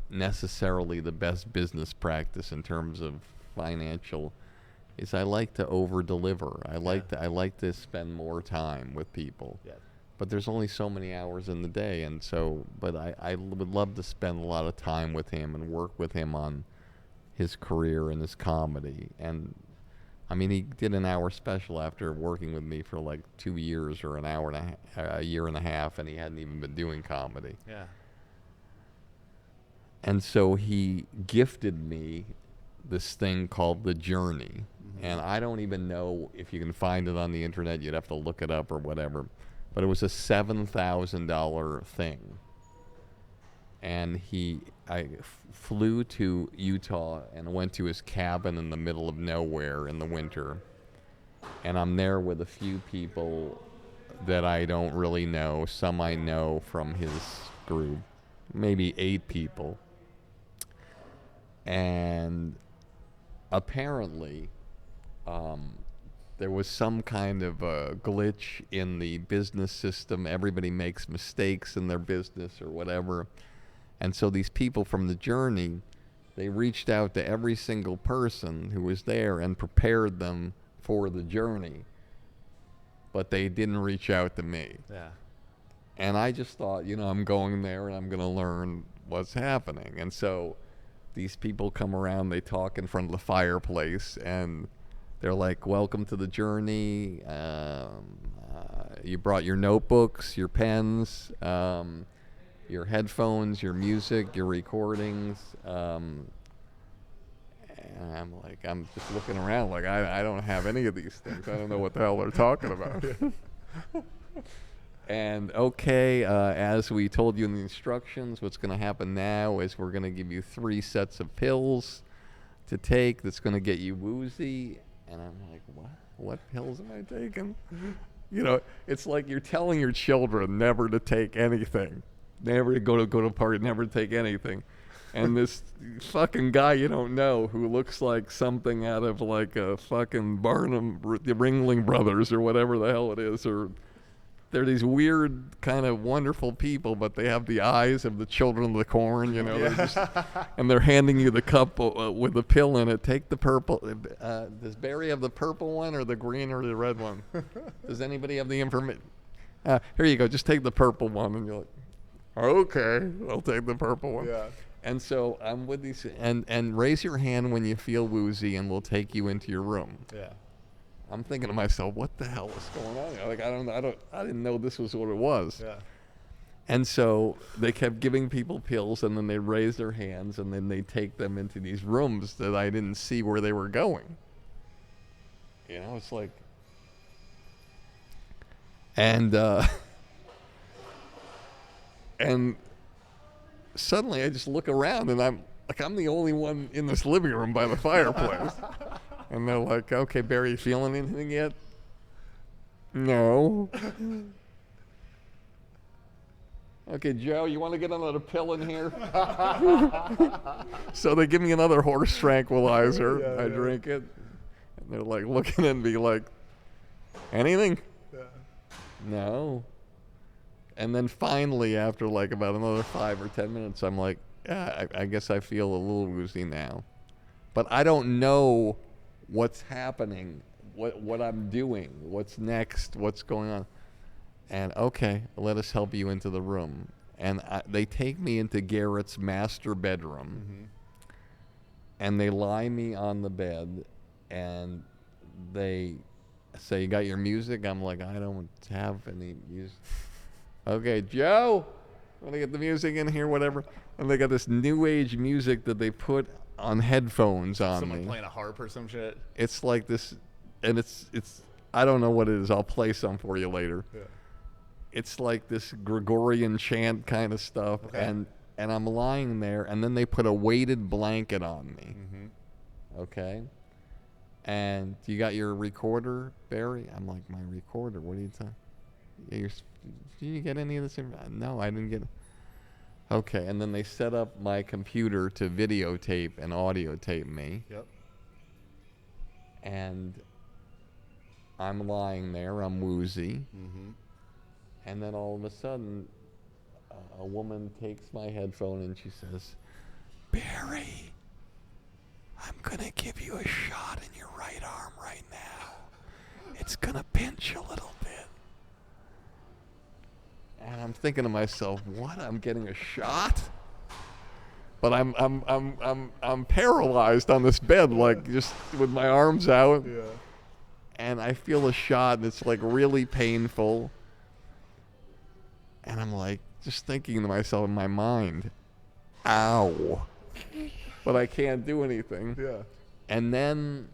necessarily the best business practice in terms of financial, is I like to over-deliver. I like to spend more time with people. Yeah. But there's only so many hours in the day, and so, but I would love to spend a lot of time with him and work with him on his career and his comedy. And I mean, he did an hour special after working with me for like 2 years or a year and a half, and he hadn't even been doing comedy. Yeah. And so he gifted me this thing called The Journey. Mm-hmm. And I don't even know if you can find it on the internet. You'd have to look it up or whatever. But it was a $7,000 thing. And I flew to Utah and went to his cabin in the middle of nowhere in the winter. And I'm there with a few people that I don't really know. Some I know from his group, maybe 8 people. And apparently, there was some kind of glitch in the business system. Everybody makes mistakes in their business or whatever. And so these people from the journey, they reached out to every single person who was there and prepared them for the journey. But they didn't reach out to me. Yeah. And I just thought, I'm going there and I'm going to learn what's happening. And so these people come around, they talk in front of the fireplace, and they're like, welcome to the journey. You brought your notebooks, your pens, your headphones, your music, your recordings. And I'm just looking around like, I don't have any of these things. I don't know what the hell they're talking about. And as we told you in the instructions, what's going to happen now is we're going to give you 3 sets of pills to take that's going to get you woozy. And I'm like, what? What pills am I taking? It's like you're telling your children never to take anything, never to go to a party, never to take anything. And this fucking guy you don't know who looks like something out of like a fucking Barnum, the Ringling Brothers or whatever the hell it is, or they're these weird kind of wonderful people, but they have the eyes of the children of the corn, and they're handing you the cup with the pill in it. Take the purple. Does Barry have the purple one or the green or the red one? Does anybody have the information? Here you go. Just take the purple one. And you're like, okay, I'll take the purple one. Yeah. And so I'm with these, and raise your hand when you feel woozy, and we'll take you into your room. Yeah. I'm thinking to myself, what the hell is going on here? Like, I didn't know this was what it was. Yeah. And so they kept giving people pills, and then they'd raise their hands, and then they'd take them into these rooms that I didn't see where they were going. It's like, and suddenly I just look around, and I'm the only one in this living room by the fireplace. And they're like, okay, Barry, you feeling anything yet? No. Okay, Joe, you want to get another pill in here? So they give me another horse tranquilizer. Yeah, I drink it. And they're like looking at me like, anything? Yeah. No. And then finally, after like about another 5 or 10 minutes, I'm like, yeah, I guess I feel a little woozy now. But I don't know what's happening, what I'm doing, what's next, what's going on. And okay, let us help you into the room. And they take me into Garrett's master bedroom. Mm-hmm. And they lie me on the bed, and they say, you got your music? I'm like, I don't have any music. Okay, Joe, want to get the music in here, whatever. And they got this new age music that they put on headphones on Someone me. Playing a harp or some shit. It's like this, and it's I don't know what it is. I'll play some for you later. Yeah. It's like this Gregorian chant kind of stuff, okay. and I'm lying there, and then they put a weighted blanket on me. Mm-hmm. Okay. And you got your recorder, Barry? I'm like, my recorder? What are you talking? Did you get any of this? No, I didn't get it. Okay, and then they set up my computer to videotape and audio tape me. Yep. And I'm lying there, I'm woozy. Mm-hmm. And then all of a sudden, a woman takes my headphone and she says, Barry, I'm going to give you a shot in your right arm right now. It's going to pinch a little bit. And I'm thinking to myself, what? I'm getting a shot? But I'm paralyzed on this bed, like just with my arms out. Yeah. And I feel a shot, and it's like really painful. And I'm like just thinking to myself in my mind, ow. But I can't do anything. Yeah. And then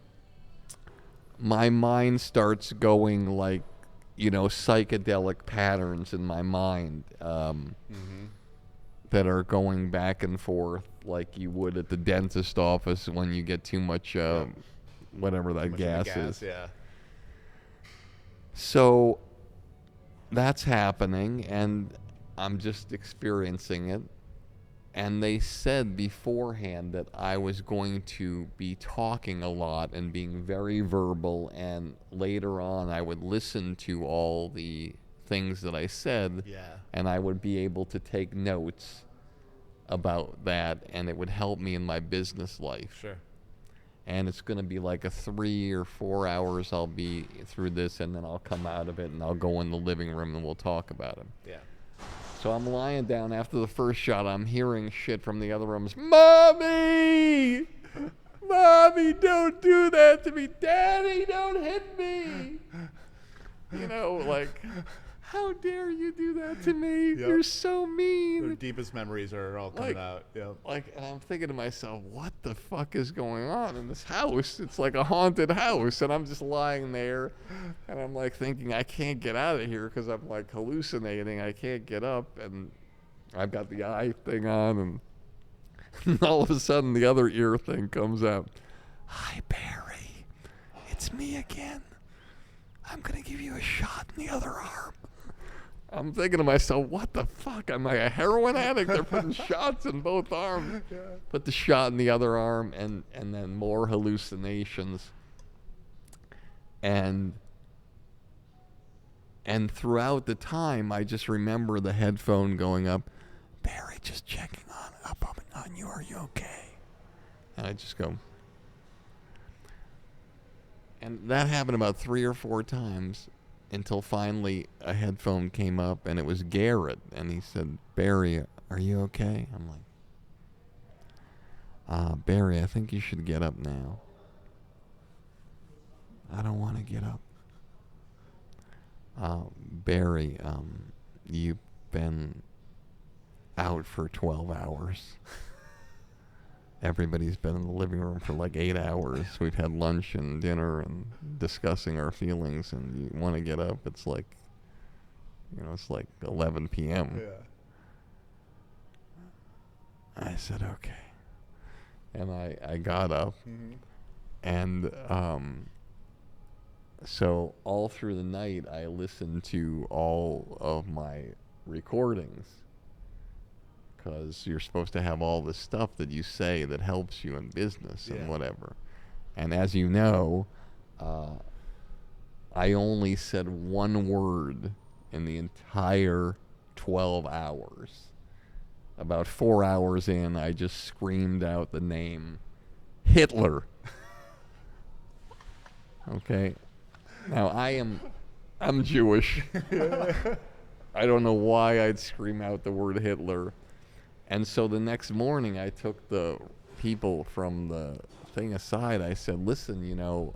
my mind starts going like, psychedelic patterns in my mind that are going back and forth like you would at the dentist office when you get too much, whatever that gas is. Yeah. So that's happening, and I'm just experiencing it. And they said beforehand that I was going to be talking a lot and being very verbal, and later on I would listen to all the things that I said, and I would be able to take notes about that, and it would help me in my business life. Sure. And it's going to be like a 3 or 4 hours I'll be through this, and then I'll come out of it, and I'll go in the living room, and we'll talk about it. Yeah. So I'm lying down after the first shot. I'm hearing shit from the other rooms. Mommy! Mommy, don't do that to me. Daddy, don't hit me. You know, like, how dare you do that to me? Yep. You're so mean. Their deepest memories are all coming out. Yep. Like, and I'm thinking to myself, what the fuck is going on in this house? It's like a haunted house, and I'm just lying there, and I'm like thinking, I can't get out of here because I'm like hallucinating. I can't get up, and I've got the eye thing on, and all of a sudden the other ear thing comes out. Hi, Barry. It's me again. I'm going to give you a shot in the other arm. I'm thinking to myself, what the fuck? I'm like a heroin addict. They're putting shots in both arms. Yeah. Put the shot in the other arm, and then more hallucinations. And throughout the time, I just remember the headphone going up. Barry, just checking up on you. Are you okay? And I just go. And that happened about 3 or 4 times. Until finally a headphone came up, and it was Garrett, and he said, Barry, are you okay? I'm like, Barry, I think you should get up now. I don't want to get up. Barry, you've been out for 12 hours. Everybody's been in the living room for like 8 hours. We've had lunch and dinner and discussing our feelings, and you want to get up. It's like, it's like 11 p.m. Yeah. I said, okay. And I got up. Mm-hmm. And so all through the night, I listened to all of my recordings. Because you're supposed to have all this stuff that you say that helps you in business and whatever. And as you know, I only said one word in the entire 12 hours. About 4 hours in, I just screamed out the name Hitler. Okay? Now, I'm Jewish. I don't know why I'd scream out the word Hitler. And so the next morning, I took the people from the thing aside. I said, listen,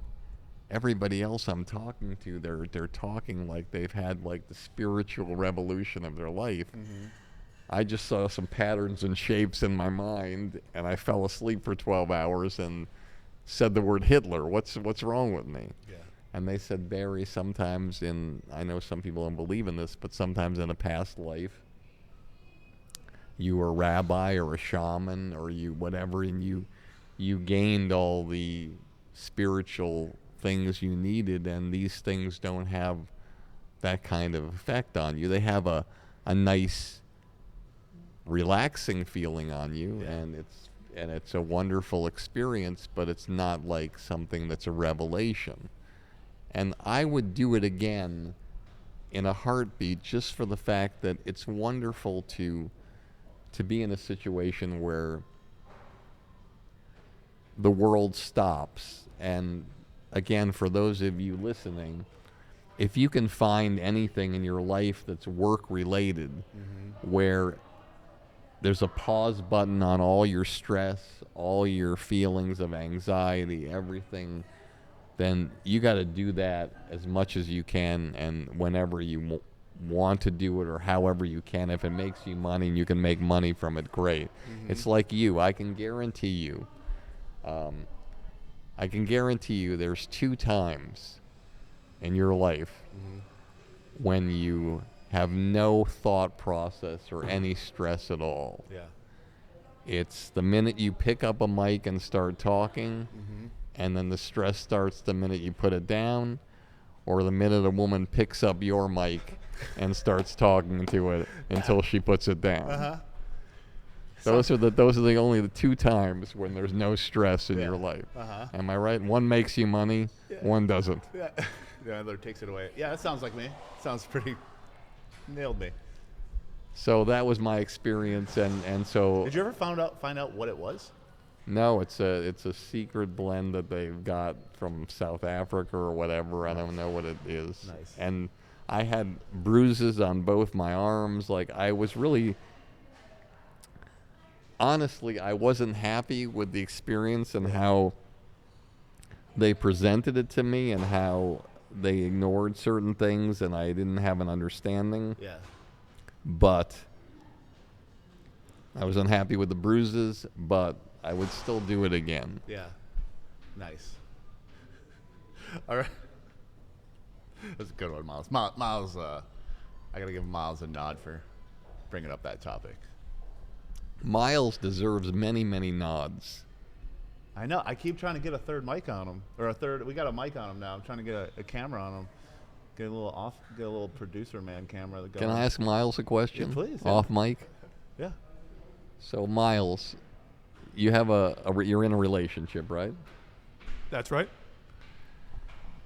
everybody else I'm talking to, they're talking like they've had like the spiritual revolution of their life. Mm-hmm. I just saw some patterns and shapes in my mind, and I fell asleep for 12 hours and said the word Hitler. What's wrong with me? Yeah. And they said, Barry, sometimes I know some people don't believe in this, but sometimes in a past life, you were a rabbi or a shaman or you whatever, and you gained all the spiritual things you needed, and these things don't have that kind of effect on you. They have a nice relaxing feeling on you, and it's a wonderful experience, but it's not like something that's a revelation. And I would do it again in a heartbeat, just for the fact that it's wonderful to be in a situation where the world stops. And again, for those of you listening, if you can find anything in your life that's work related, mm-hmm. where there's a pause button on all your stress, all your feelings of anxiety, everything, then you got to do that as much as you can, and whenever you want to do it, or however you can. If it makes you money and you can make money from it, great. Mm-hmm. It's like I can guarantee you there's 2 times in your life mm-hmm. when you have no thought process or any stress at all. Yeah. It's the minute you pick up a mic and start talking, mm-hmm. and then the stress starts the minute you put it down, or the minute a woman picks up your mic and starts talking to it until she puts it down. Uh-huh. Those are the only the 2 times when there's no stress in your life. Uh-huh. Am I right? One makes you money, one doesn't. Yeah. The other takes it away. Yeah, that sounds like me. Sounds pretty. Nailed me. So that was my experience, and so. Did you ever find out what it was? No, it's a secret blend that they've got from South Africa or whatever. I don't know what it is. Nice. And I had bruises on both my arms. Like, I was really, honestly, I wasn't happy with the experience and how they presented it to me and how they ignored certain things and I didn't have an understanding. Yeah. But I was unhappy with the bruises, but I would still do it again. Yeah. Nice. All right. That's a good one, Miles. Miles, I got to give Miles a nod for bringing up that topic. Miles deserves many, many nods. I know. I keep trying to get a third mic on him. We got a mic on him now. I'm trying to get a camera on him. Get a little producer man camera. Can I ask Miles a question? Yeah, please. Yeah. Off mic? Yeah. So, Miles, you have you're in a relationship, right? That's right.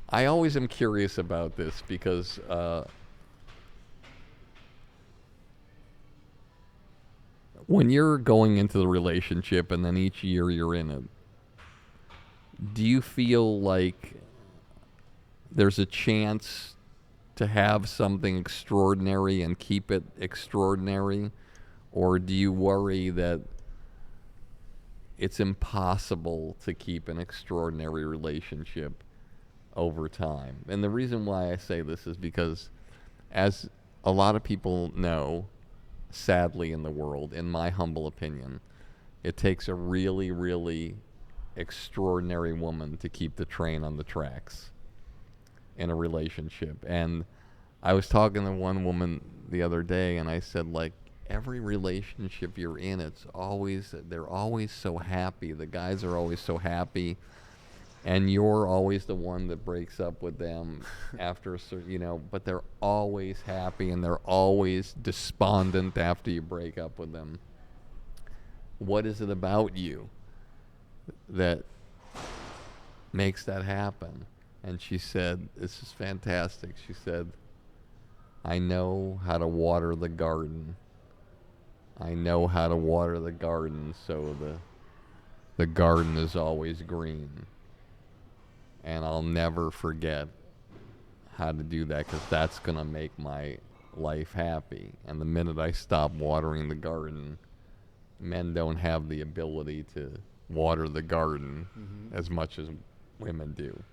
I always am curious about this because when you're going into the relationship and then each year you're in it, do you feel like there's a chance to have something extraordinary and keep it extraordinary? Or do you worry that it's impossible to keep an extraordinary relationship over time? And the reason why I say this is because, as a lot of people know, sadly in the world, in my humble opinion, it takes a really, really extraordinary woman to keep the train on the tracks in a relationship. And I was talking to one woman the other day, and I said, like, every relationship you're in, they're always so happy. The guys are always so happy, and you're always the one that breaks up with them after a certain, but they're always happy and they're always despondent after you break up with them. What is it about you that makes that happen? And she said, this is fantastic. She said, I know how to water the garden. I know how to water the garden so the garden is always green. And I'll never forget how to do that because that's going to make my life happy. And the minute I stop watering the garden, men don't have the ability to water the garden as much as women do.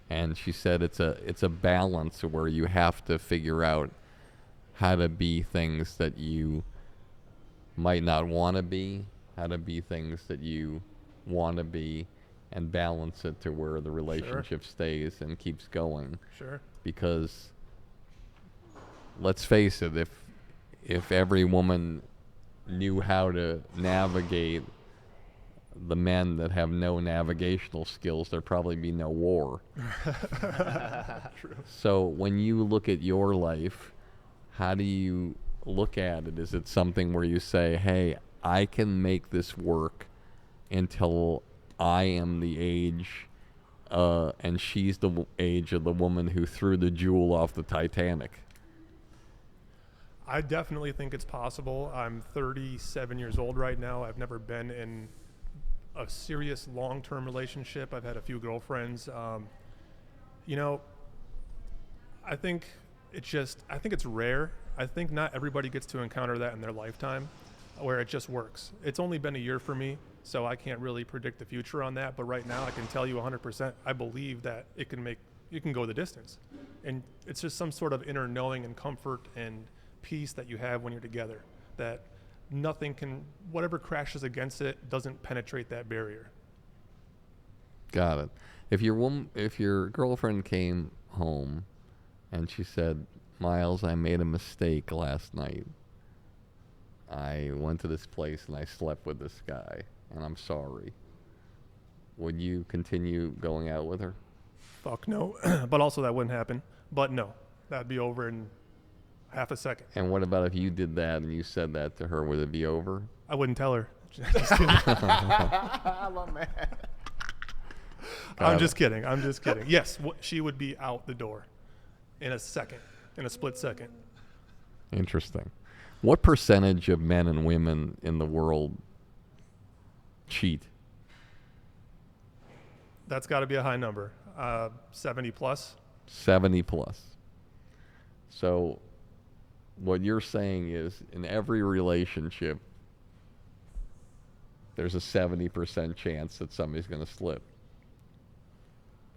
And she said it's a balance where you have to figure out how to be things that you might not want to be, how to be things that you want to be, and balance it to where the relationship stays and keeps going. Sure. Because let's face it, if every woman knew how to navigate the men that have no navigational skills, there'd probably be no war. True. So when you look at your life, how do you look at it? Is it something where you say, hey, I can make this work until I am the age and she's the age of the woman who threw the jewel off the Titanic? I definitely think it's possible. I'm 37 years old right now. I've never been in a serious long-term relationship. I've had a few girlfriends. I think it's rare. I think not everybody gets to encounter that in their lifetime where it just works. It's only been a year for me, so I can't really predict the future on that. But right now I can tell you 100%, I believe that you can go the distance. And it's just some sort of inner knowing and comfort and peace that you have when you're together, that whatever crashes against it doesn't penetrate that barrier. Got it. If your girlfriend came home and she said, Miles, I made a mistake last night. I went to this place and I slept with this guy, and I'm sorry. Would you continue going out with her? Fuck no. But also that wouldn't happen. But no, that'd be over in half a second. And what about if you did that and you said that to her? Would it be over? I wouldn't tell her. Just kidding. I'm a man. I'm just kidding. Yes, she would be out the door in a split second. Interesting. What percentage of men and women in the world cheat? That's got to be a high number. 70 plus. 70 plus. So what you're saying is in every relationship, there's a 70% chance that somebody's going to slip.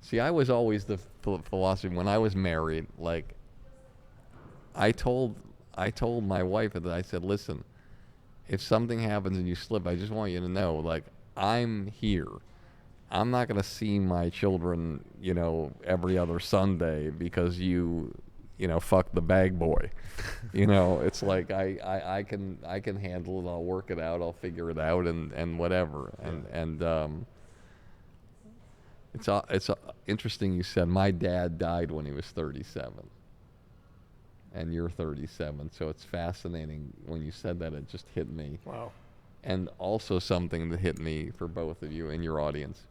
See, I was always the philosophy when I was married, like I told my wife that I said, listen, if something happens and you slip, I just want you to know, like, I'm here. I'm not going to see my children, every other Sunday because you fuck the bag boy. It's like I can handle it. I'll work it out. I'll figure it out and whatever. It's interesting you said my dad died when he was 37. And you're 37, so it's fascinating when you said that. It just hit me. Wow. And also something that hit me for both of you in your audience.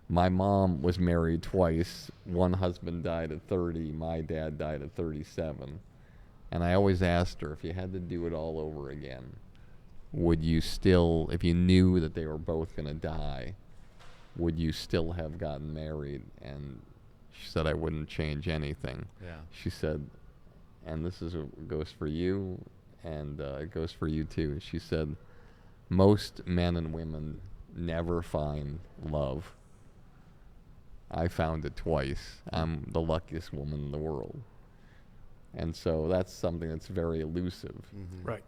My mom was married twice. One husband died at 30. My dad died at 37. And I always asked her, if you had to do it all over again, would you still, if you knew that they were both going to die, would you still have gotten married? And she said, I wouldn't change anything. Yeah. She said, and this goes for you, and it goes for you too. She said, most men and women never find love. I found it twice. I'm the luckiest woman in the world. And so that's something that's very elusive. Mm-hmm. Right.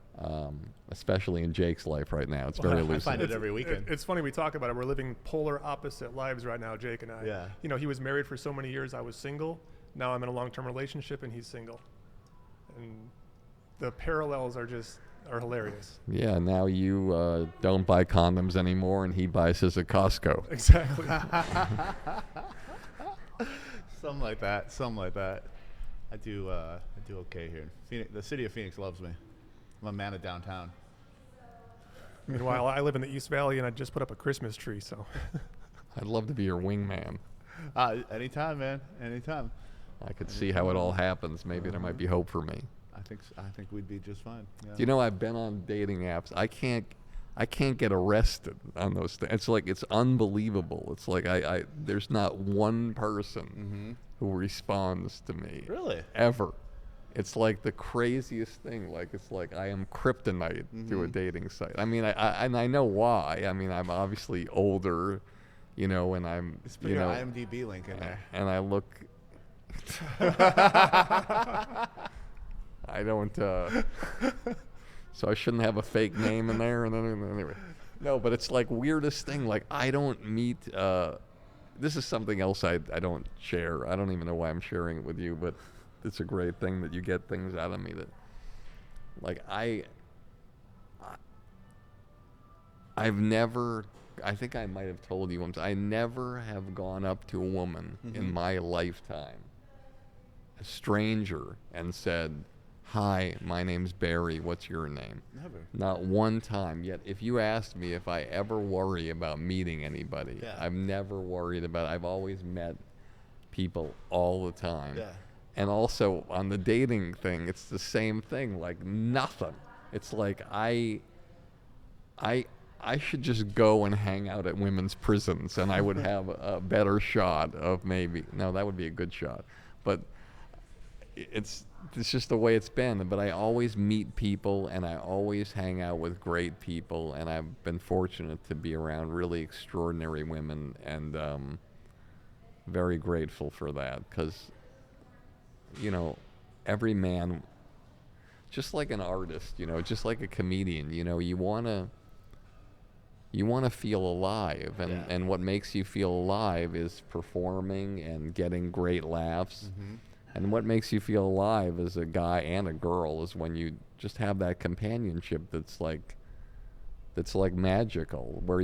Especially in Jake's life right now. It's very elusive. I find it every weekend. It's funny we talk about it. We're living polar opposite lives right now, Jake and I. Yeah. He was married for so many years. I was single. Now I'm in a long-term relationship and he's single. And the parallels are hilarious. Yeah, now you don't buy condoms anymore and he buys his at Costco. Exactly. Something like that. I do okay here. The city of Phoenix loves me. I'm a man of downtown. Meanwhile, I live in the East Valley and I just put up a Christmas tree, so. I'd love to be your wingman. Anytime, man. Anytime. I could see how it all happens. Maybe there might be hope for me. I think we'd be just fine. Yeah. Do you know I've been on dating apps? I can't get arrested on those things. It's like it's unbelievable. It's like there's not one person who responds to me. Really? Ever. It's like the craziest thing. Like it's like I am kryptonite to a dating site. I mean, I know why. I mean, I'm obviously older, and I'm Just put your IMDb link in there. And I look. I don't. So I shouldn't have a fake name in there. And then anyway, no. But it's like weirdest thing. Like I don't meet. This is something else I don't share. I don't even know why I'm sharing it with you, but it's a great thing that you get things out of me that, like I've never. I think I might have told you once. I never have gone up to a woman in my lifetime, a stranger, and said, "Hi, my name's Barry. What's your name?" Never. Not one time. Yet, if you asked me if I ever worry about meeting anybody, I've never worried about it. I've always met people all the time. Yeah. And also on the dating thing, it's the same thing. Like nothing. It's like I should just go and hang out at women's prisons, and I would have a better shot of maybe. No, that would be a good shot, but it's just the way it's been. But I always meet people, and I always hang out with great people, and I've been fortunate to be around really extraordinary women, and very grateful for that, because every man, just like an artist, just like a comedian, you want to feel alive, and what makes you feel alive is performing and getting great laughs. And what makes you feel alive as a guy and a girl is when you just have that companionship that's like magical, where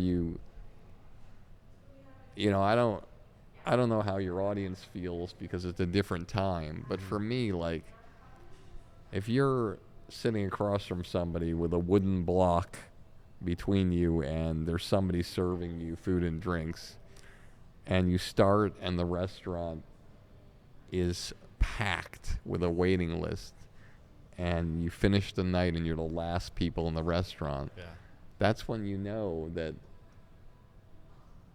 I don't know how your audience feels because it's a different time, but for me, like, if you're sitting across from somebody with a wooden block between you, and there's somebody serving you food and drinks, and you start and the restaurant is packed with a waiting list, and you finish the night and you're the last people in the restaurant, that's when you know that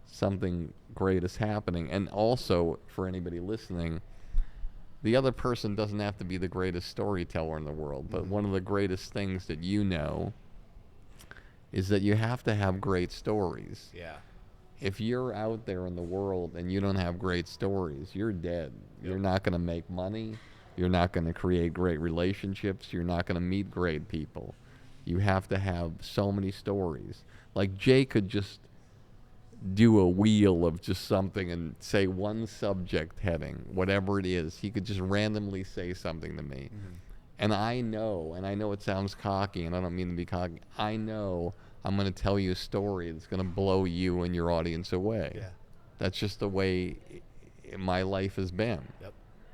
something great is happening. And also, for anybody listening, the other person doesn't have to be the greatest storyteller in the world, but one of the greatest things that you know is that you have to have great stories. Yeah. If you're out there in the world and you don't have great stories, you're dead. You're not going to make money. You're not going to create great relationships. You're not going to meet great people. You have to have so many stories. Like Jay could just do a wheel of just something and say one subject heading, whatever it is. He could just randomly say something to me. And I know it sounds cocky, and I don't mean to be cocky, I know I'm going to tell you a story that's going to blow you and your audience away. Yeah. That's just the way my life has been. Yep.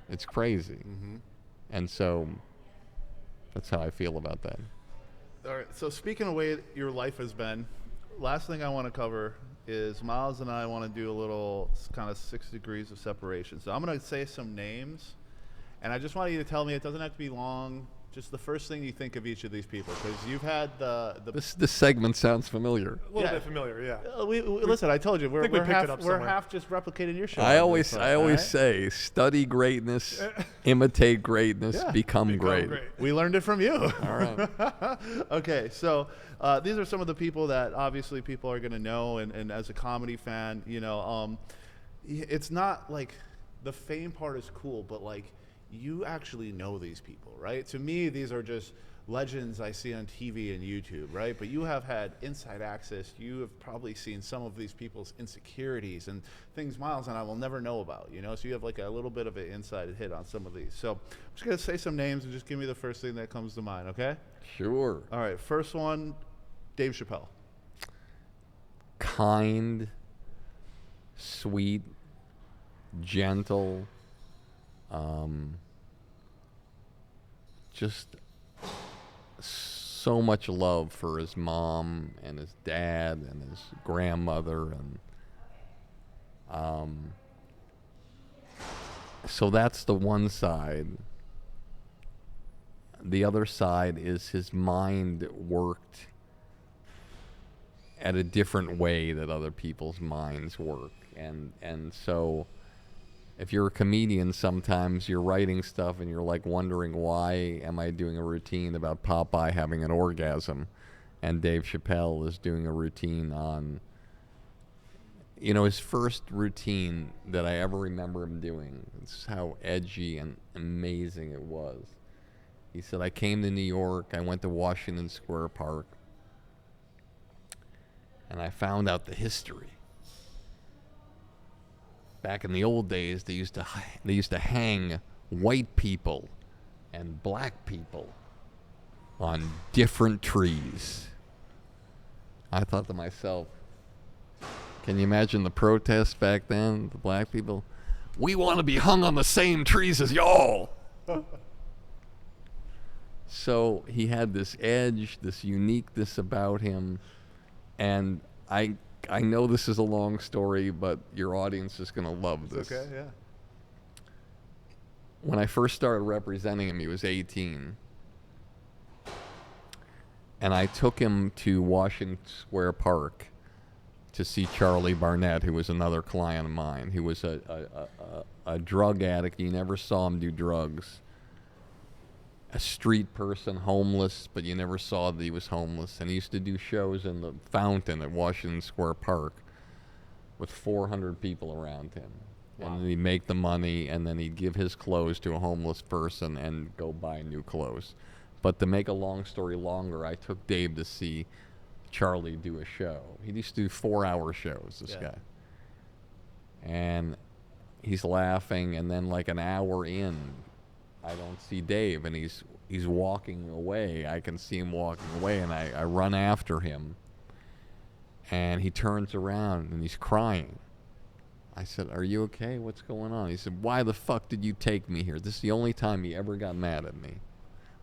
It's crazy. And so that's how I feel about that. All right. So speaking of the way your life has been, last thing I want to cover is Miles and I want to do a little kind of 6 degrees of separation. So I'm going to say some names, and I just want you to tell me, it doesn't have to be long, just the first thing you think of each of these people, because you've had the This segment sounds familiar. A little bit familiar, yeah. we listen, I told you, we're picked it half, up we're somewhere. half just replicating your show. I always say, study greatness, imitate greatness, become great. We learned it from you. All right. Okay, so these are some of the people that obviously people are going to know, and as a comedy fan, you know, it's not like the fame part is cool, but like you actually know these people, right? To me, these are just legends I see on TV and YouTube, right? But you have had inside access. You have probably seen some of these people's insecurities and things Miles and I will never know about, you know? So you have like a little bit of an inside hit on some of these. So I'm just going to say some names and just give me the first thing that comes to mind, okay? Sure. All right, first one, Dave Chappelle. Kind, sweet, gentle, just so much love for his mom and his dad and his grandmother, and so that's the one side. The other side is his mind worked at a different way that other people's minds work, and so if you're a comedian, sometimes you're writing stuff and you're like wondering, why am I doing a routine about Popeye having an orgasm? And Dave Chappelle is doing a routine on, you know, his first routine that I ever remember him doing. It's how edgy and amazing it was. He said, I came to New York, I went to Washington Square Park, and I found out the history. Back in the old days, they used to hang white people and black people on different trees. I thought to myself, can you imagine the protests back then? The black people, we want to be hung on the same trees as y'all. So he had this edge, this uniqueness about him, and I know this is a long story, but your audience is going to love this. Okay, yeah. When I first started representing him, he was 18. And I took him to Washington Square Park to see Charlie Barnett, who was another client of mine. He was a drug addict. You never saw him do drugs. A street person, homeless, but you never saw that he was homeless. And he used to do shows in the fountain at Washington Square Park with 400 people around him. Wow. And then he'd make the money, and then he'd give his clothes to a homeless person and go buy new clothes. But to make a long story longer, I took Dave to see Charlie do a show. He used to do 4-hour shows, this guy. And he's laughing, and then like an hour in, I don't see Dave, and he's walking away. I can see him walking away, and I run after him. And he turns around, and he's crying. I said, are you okay? What's going on? He said, why the fuck did you take me here? This is the only time he ever got mad at me.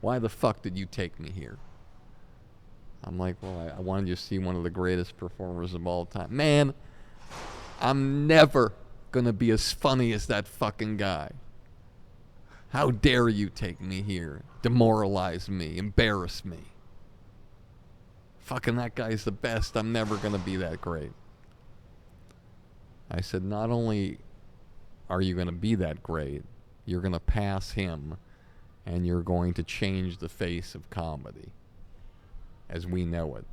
Why the fuck did you take me here? I'm like, well, I wanted you to see one of the greatest performers of all time. Man, I'm never going to be as funny as that fucking guy. How dare you take me here, demoralize me, embarrass me. Fucking that guy's the best. I'm never going to be that great. I said, not only are you going to be that great, you're going to pass him, and you're going to change the face of comedy as we know it.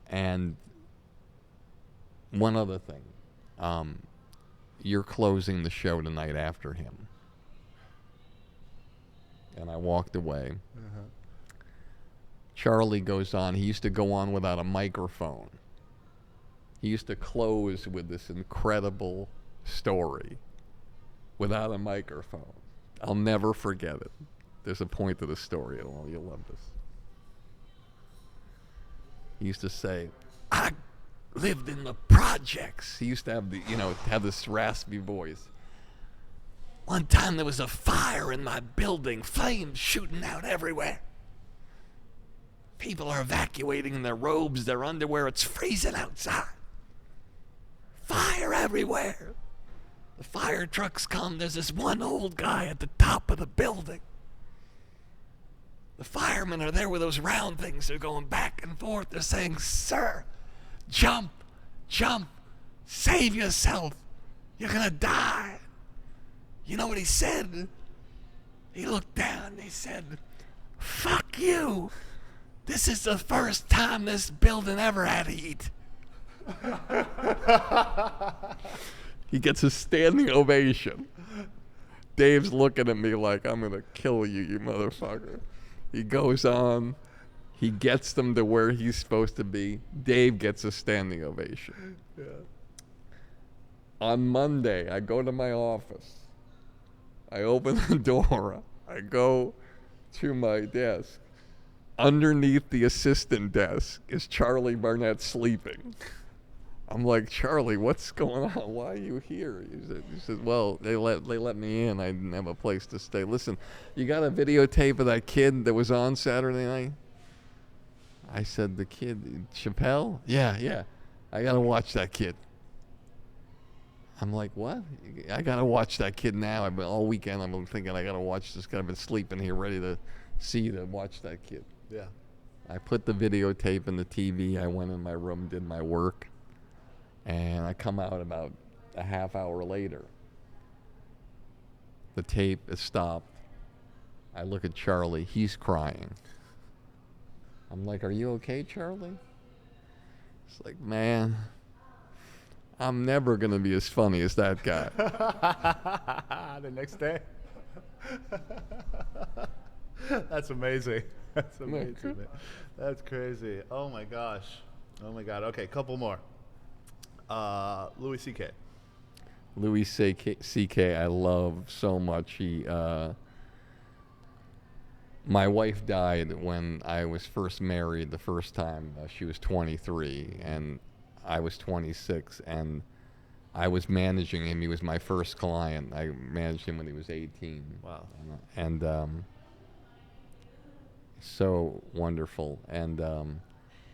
And one other thing, you're closing the show tonight after him. And I walked away. Uh-huh. Charlie goes on. He used to go on without a microphone. He used to close with this incredible story without a microphone. I'll never forget it. There's a point to the story. You'll love this. He used to say, I lived in the projects. He used to have have this raspy voice. One time there was a fire in my building, flames shooting out everywhere. People are evacuating in their robes, their underwear. It's freezing outside. Fire everywhere. The fire trucks come. There's this one old guy at the top of the building. The firemen are there with those round things. They're going back and forth. They're saying, sir, jump, jump, save yourself. You're going to die. You know what he said? He looked down and he said, fuck you. This is the first time this building ever had heat. He gets a standing ovation. Dave's looking at me like, I'm going to kill you, you motherfucker. He goes on. He gets them to where he's supposed to be. Dave gets a standing ovation. Yeah. On Monday, I go to my office. I open the door. I go to my desk. Underneath the assistant desk is Charlie Barnett sleeping. I'm like, Charlie, what's going on? Why are you here? He said, well, they let me in. I didn't have a place to stay. Listen, you got a videotape of that kid that was on Saturday night? I said, the kid, Chappelle? Yeah. I got to watch that kid. I'm like, what? I got to watch that kid now. I've been all weekend. I'm thinking I got to watch this guy. I've been sleeping here ready to watch that kid. Yeah. I put the videotape in the TV. I went in my room, did my work. And I come out about a half hour later. The tape is stopped. I look at Charlie. He's crying. I'm like, are you okay, Charlie? It's like, man, I'm never going to be as funny as that guy. The next day? That's amazing. That's amazing, man. That's crazy. Oh, my gosh. Oh, my God. Okay, couple more. Louis C.K. Louis C.K. I love so much. My wife died when I was first married the first time. She was 23 and I was 26, and I was managing him. He was my first client. I managed him when he was 18. Wow. And so wonderful. And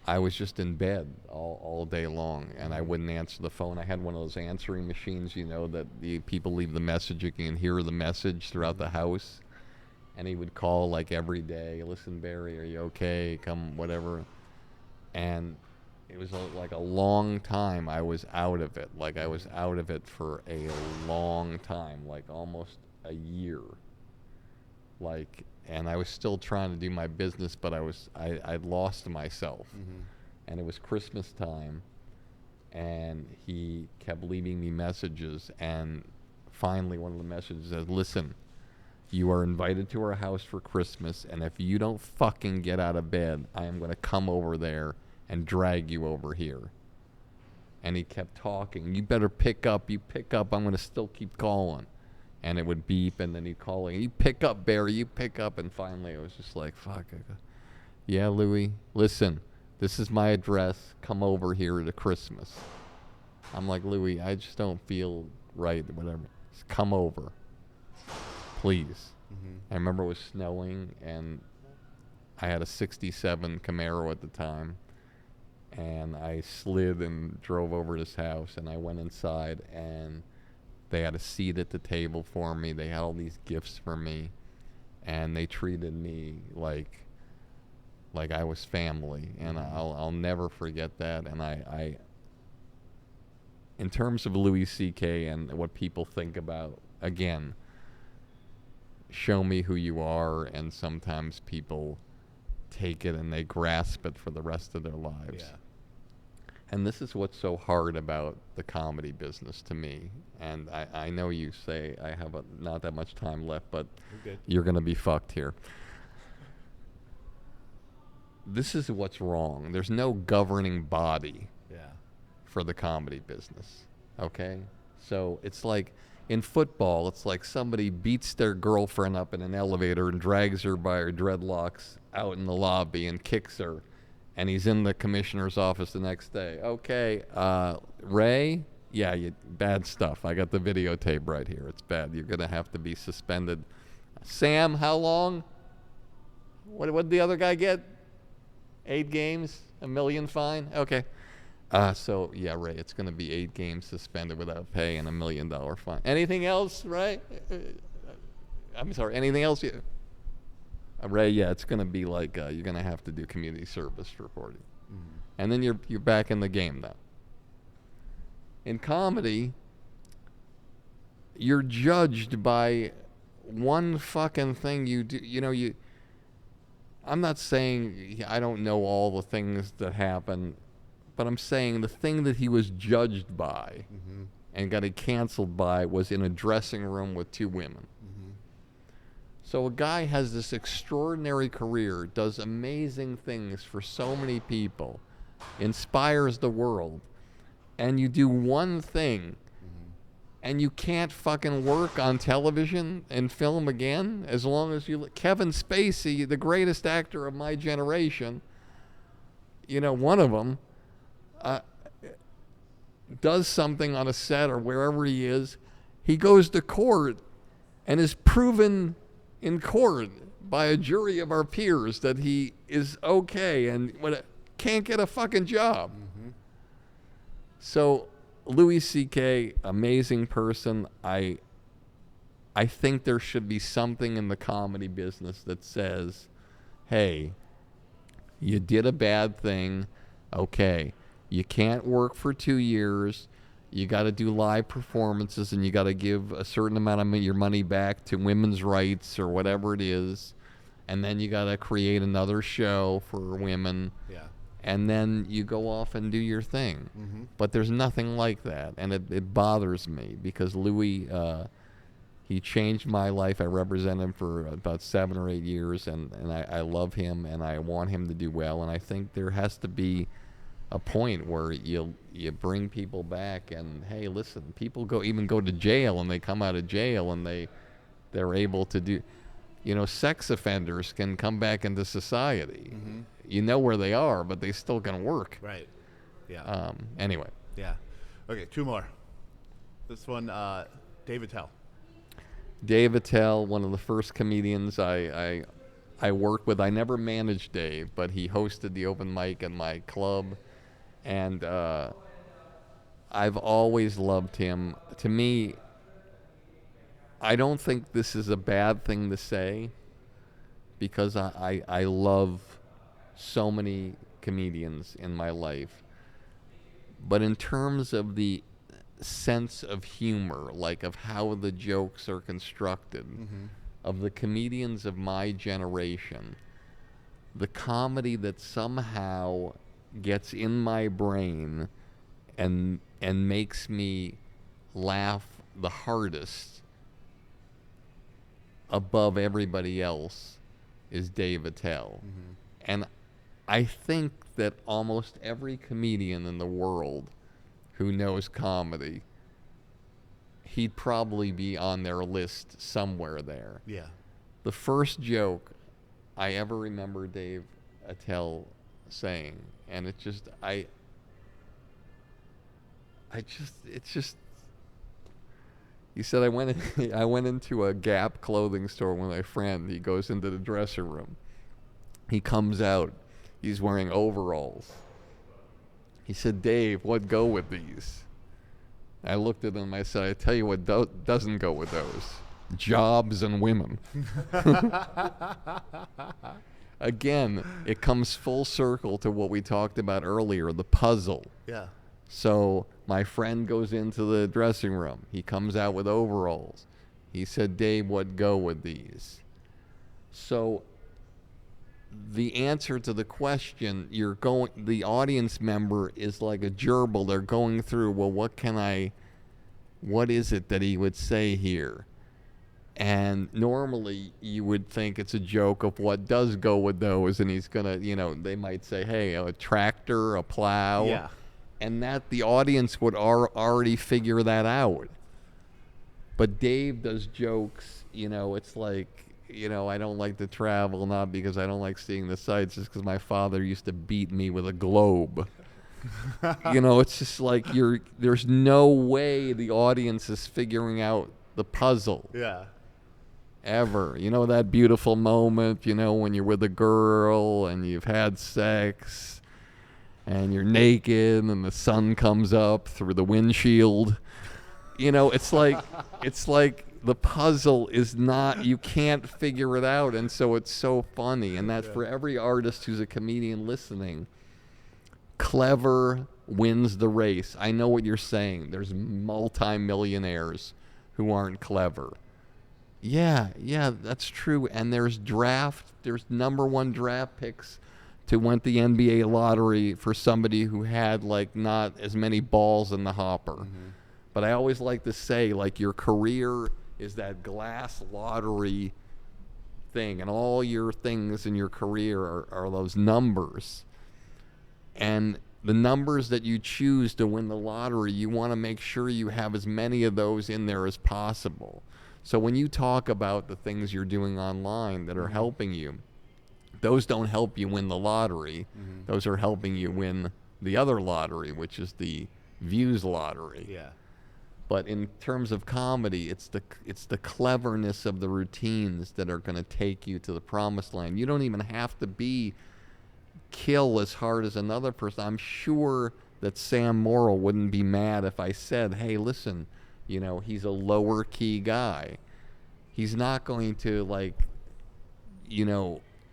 I was just in bed all day long, and I wouldn't answer the phone. I had one of those answering machines, that the people leave the message. You can hear the message throughout the house. And he would call like every day. Listen, Barry, are you okay? Come, whatever. And it was like a long time I was out of it. Like I was out of it for a long time, like almost a year. And I was still trying to do my business, but I'd lost myself. Mm-hmm. And it was Christmas time, and he kept leaving me messages, and finally one of the messages said, listen, you are invited to our house for Christmas, and if you don't fucking get out of bed, I am going to come over there and drag you over here. And he kept talking. You better pick up. You pick up. I'm going to still keep calling. And it would beep, and then he'd call. You pick up, Barry. You pick up. And finally, I was just like, fuck. Yeah, Louie, listen, this is my address. Come over here to Christmas. I'm like, Louie, I just don't feel right, whatever. Just come over, please. Mm-hmm. I remember it was snowing, and I had a 67 Camaro at the time, and I slid and drove over to his house, and I went inside, and they had a seat at the table for me. They had all these gifts for me, and they treated me like I was family, and I'll never forget that. And I in terms of Louis C.K. and what people think about, again, show me who you are, and sometimes people take it and they grasp it for the rest of their lives. Yeah. And this is what's so hard about the comedy business to me. And I know you say I have not that much time left, but you're going to be fucked here. This is what's wrong. There's no governing body for the comedy business, okay? So it's like in football, it's like somebody beats their girlfriend up in an elevator and drags her by her dreadlocks out in the lobby and kicks her, and he's in the commissioner's office the next day. Okay, Ray, yeah, bad stuff. I got the videotape right here. It's bad. You're going to have to be suspended. Sam, how long? What did the other guy get? 8 games? $1 million fine? Okay. So, yeah, Ray, it's going to be 8 games suspended without pay and $1 million fine. Anything else, right? I'm sorry, anything else? Ray, yeah, it's going to be like you're going to have to do community service reporting. Mm-hmm. And then you're back in the game now. In comedy, you're judged by one fucking thing you do. I'm not saying I don't know all the things that happen, but I'm saying the thing that he was judged by and got it canceled by was in a dressing room with 2 women. Mm-hmm. So a guy has this extraordinary career, does amazing things for so many people, inspires the world, and you do one thing and you can't fucking work on television and film again as long as you... Kevin Spacey, the greatest actor of my generation, one of them, does something on a set or wherever he is, he goes to court and is proven in court by a jury of our peers that he is okay and can't get a fucking job. Mm-hmm. So Louis C.K., amazing person. I think there should be something in the comedy business that says, hey, you did a bad thing, okay, you can't work for 2 years, you got to do live performances, and you got to give a certain amount of your money back to women's rights or whatever it is, and then you got to create another show for women. Yeah. And then you go off and do your thing. Mm-hmm. But there's nothing like that, and it bothers me because Louis, he changed my life. I represented him for about 7 or 8 years, and I love him, and I want him to do well. And I think there has to be a point where you bring people back, and hey, listen, people go to jail, and they come out of jail, and they're able to do. Sex offenders can come back into society. Mm-hmm. You know where they are, but they still can work. Right. Yeah. Anyway. Yeah. Okay, 2 more. This one, Dave Attell. Dave Attell, one of the first comedians I worked with. I never managed Dave, but he hosted the open mic in my club, and I've always loved him. To me, I don't think this is a bad thing to say because I love so many comedians in my life. But in terms of the sense of humor, like of how the jokes are constructed, of the comedians of my generation, the comedy that somehow gets in my brain and makes me laugh the hardest above everybody else is Dave Attell. Mm-hmm. And I think that almost every comedian in the world who knows comedy, he'd probably be on their list somewhere there. Yeah. The first joke I ever remember Dave Attell saying, and it's just he said, I went into a Gap clothing store with my friend. He goes into the dressing room, He comes out. He's wearing overalls. He said, "Dave, what go with these?" I looked at him. I said, "I tell you what doesn't go with those. Jobs and women." Again, it comes full circle to what we talked about earlier, the puzzle. Yeah. So my friend goes into the dressing room. He comes out with overalls. He said, "Dave, what go with these?" So the answer to the question, the audience member is like a gerbil. They're going through, well, what is it that he would say here? And normally you would think it's a joke of what does go with those, and he's gonna, they might say, hey, a tractor, a plow. Yeah. And that the audience would already figure that out. But Dave does jokes, it's like, I don't like to travel, not because I don't like seeing the sights, just because my father used to beat me with a globe. It's just like there's no way the audience is figuring out the puzzle. Yeah. Ever. That beautiful moment, when you're with a girl and you've had sex and you're naked and the sun comes up through the windshield. It's like the puzzle is not, you can't figure it out, and so it's so funny. And that's for every artist who's a comedian listening. Clever wins the race. I know what you're saying. There's multi-millionaires who aren't clever. Yeah, that's true. And there's number one draft picks to win the NBA lottery for somebody who had not as many balls in the hopper. Mm-hmm. But I always like to say, your career is that glass lottery thing, and all your things in your career are those numbers. And the numbers that you choose to win the lottery, you want to make sure you have as many of those in there as possible. So when you talk about the things you're doing online that are helping you, those don't help you win the lottery. Mm-hmm. Those are helping you win the other lottery, which is the views lottery. Yeah. But in terms of comedy, it's the cleverness of the routines that are going to take you to the promised land. You don't even have to kill as hard as another person. I'm sure that Sam Morrill wouldn't be mad if I said, hey, listen, he's a lower key guy. He's not going to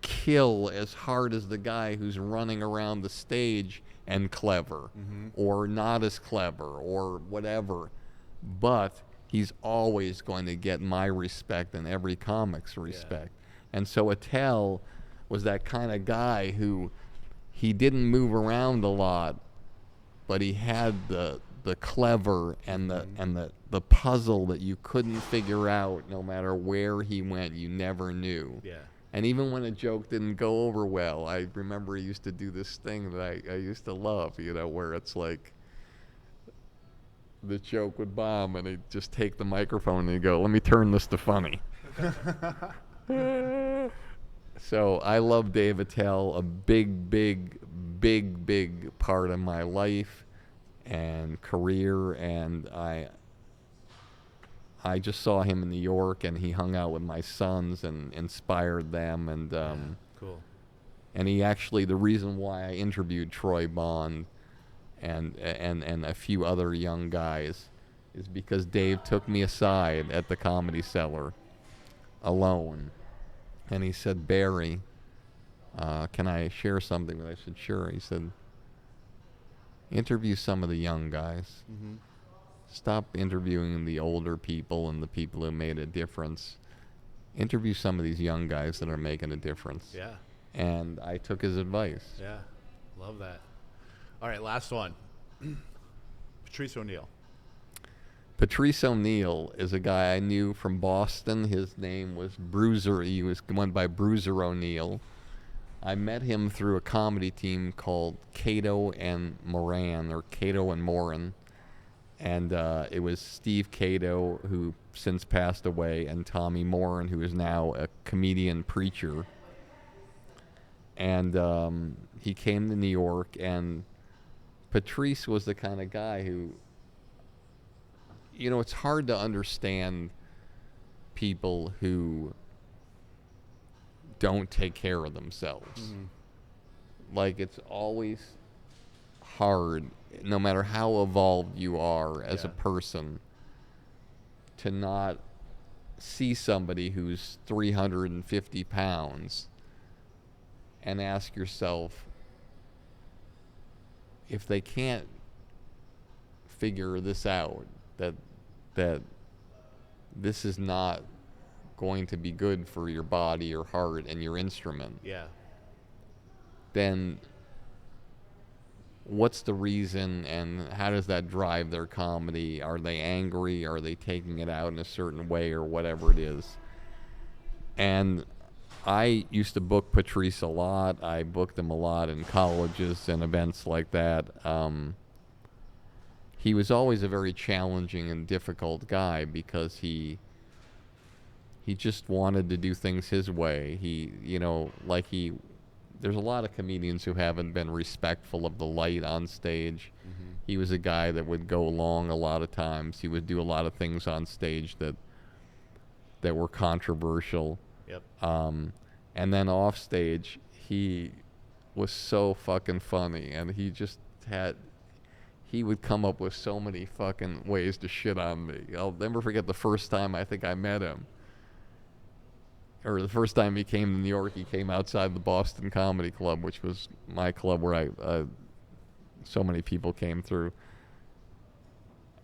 kill as hard as the guy who's running around the stage and clever, mm-hmm. or not as clever or whatever. But he's always going to get my respect and every comic's respect. Yeah. And so Attell was that kind of guy who he didn't move around a lot, but he had the clever and the puzzle that you couldn't figure out no matter where he went. You never knew. Yeah. And even when a joke didn't go over well, I remember he used to do this thing that I used to love, where it's like the joke would bomb and he'd just take the microphone and he'd go, let me turn this to funny. So I love Dave Attell, a big part of my life and career, and I just saw him in New York, and he hung out with my sons and inspired them, and cool. And he actually, the reason why I interviewed Troy Bond and a few other young guys is because Dave took me aside at the Comedy Cellar alone, and he said, Barry, can I share something? And I said, sure. He said, interview some of the young guys. Mm-hmm. Stop interviewing the older people and the people who made a difference. Interview some of these young guys that are making a difference. Yeah. And I took his advice. Yeah. Love that. All right, last one. Patrice O'Neal. Patrice O'Neal is a guy I knew from Boston. His name was Bruiser. He went by Bruiser O'Neal. I met him through a comedy team called Cato and Moran, or Cato and Moran. And it was Steve Cato, who since passed away, and Tommy Moran, who is now a comedian preacher. And he came to New York, and Patrice was the kind of guy who, it's hard to understand people who don't take care of themselves. Like, it's always hard, no matter how evolved you are as a person, to not see somebody who's 350 pounds and ask yourself, if they can't figure this out, that this is not going to be good for your body, your heart, and your instrument, then what's the reason, and how does that drive their comedy? Are they angry? Are they taking it out in a certain way, or whatever it is? And I used to book Patrice a lot. I booked him a lot in colleges and events like that. He was always a very challenging and difficult guy because he just wanted to do things his way. There's a lot of comedians who haven't been respectful of the light on stage. He was a guy that would go long a lot of times. He would do a lot of things on stage that were controversial. And then off stage, he was so fucking funny, and he would come up with so many fucking ways to shit on me. I'll never forget the first time I think I met him. Or the first time he came to New York, he came outside the Boston Comedy Club, which was my club where so many people came through.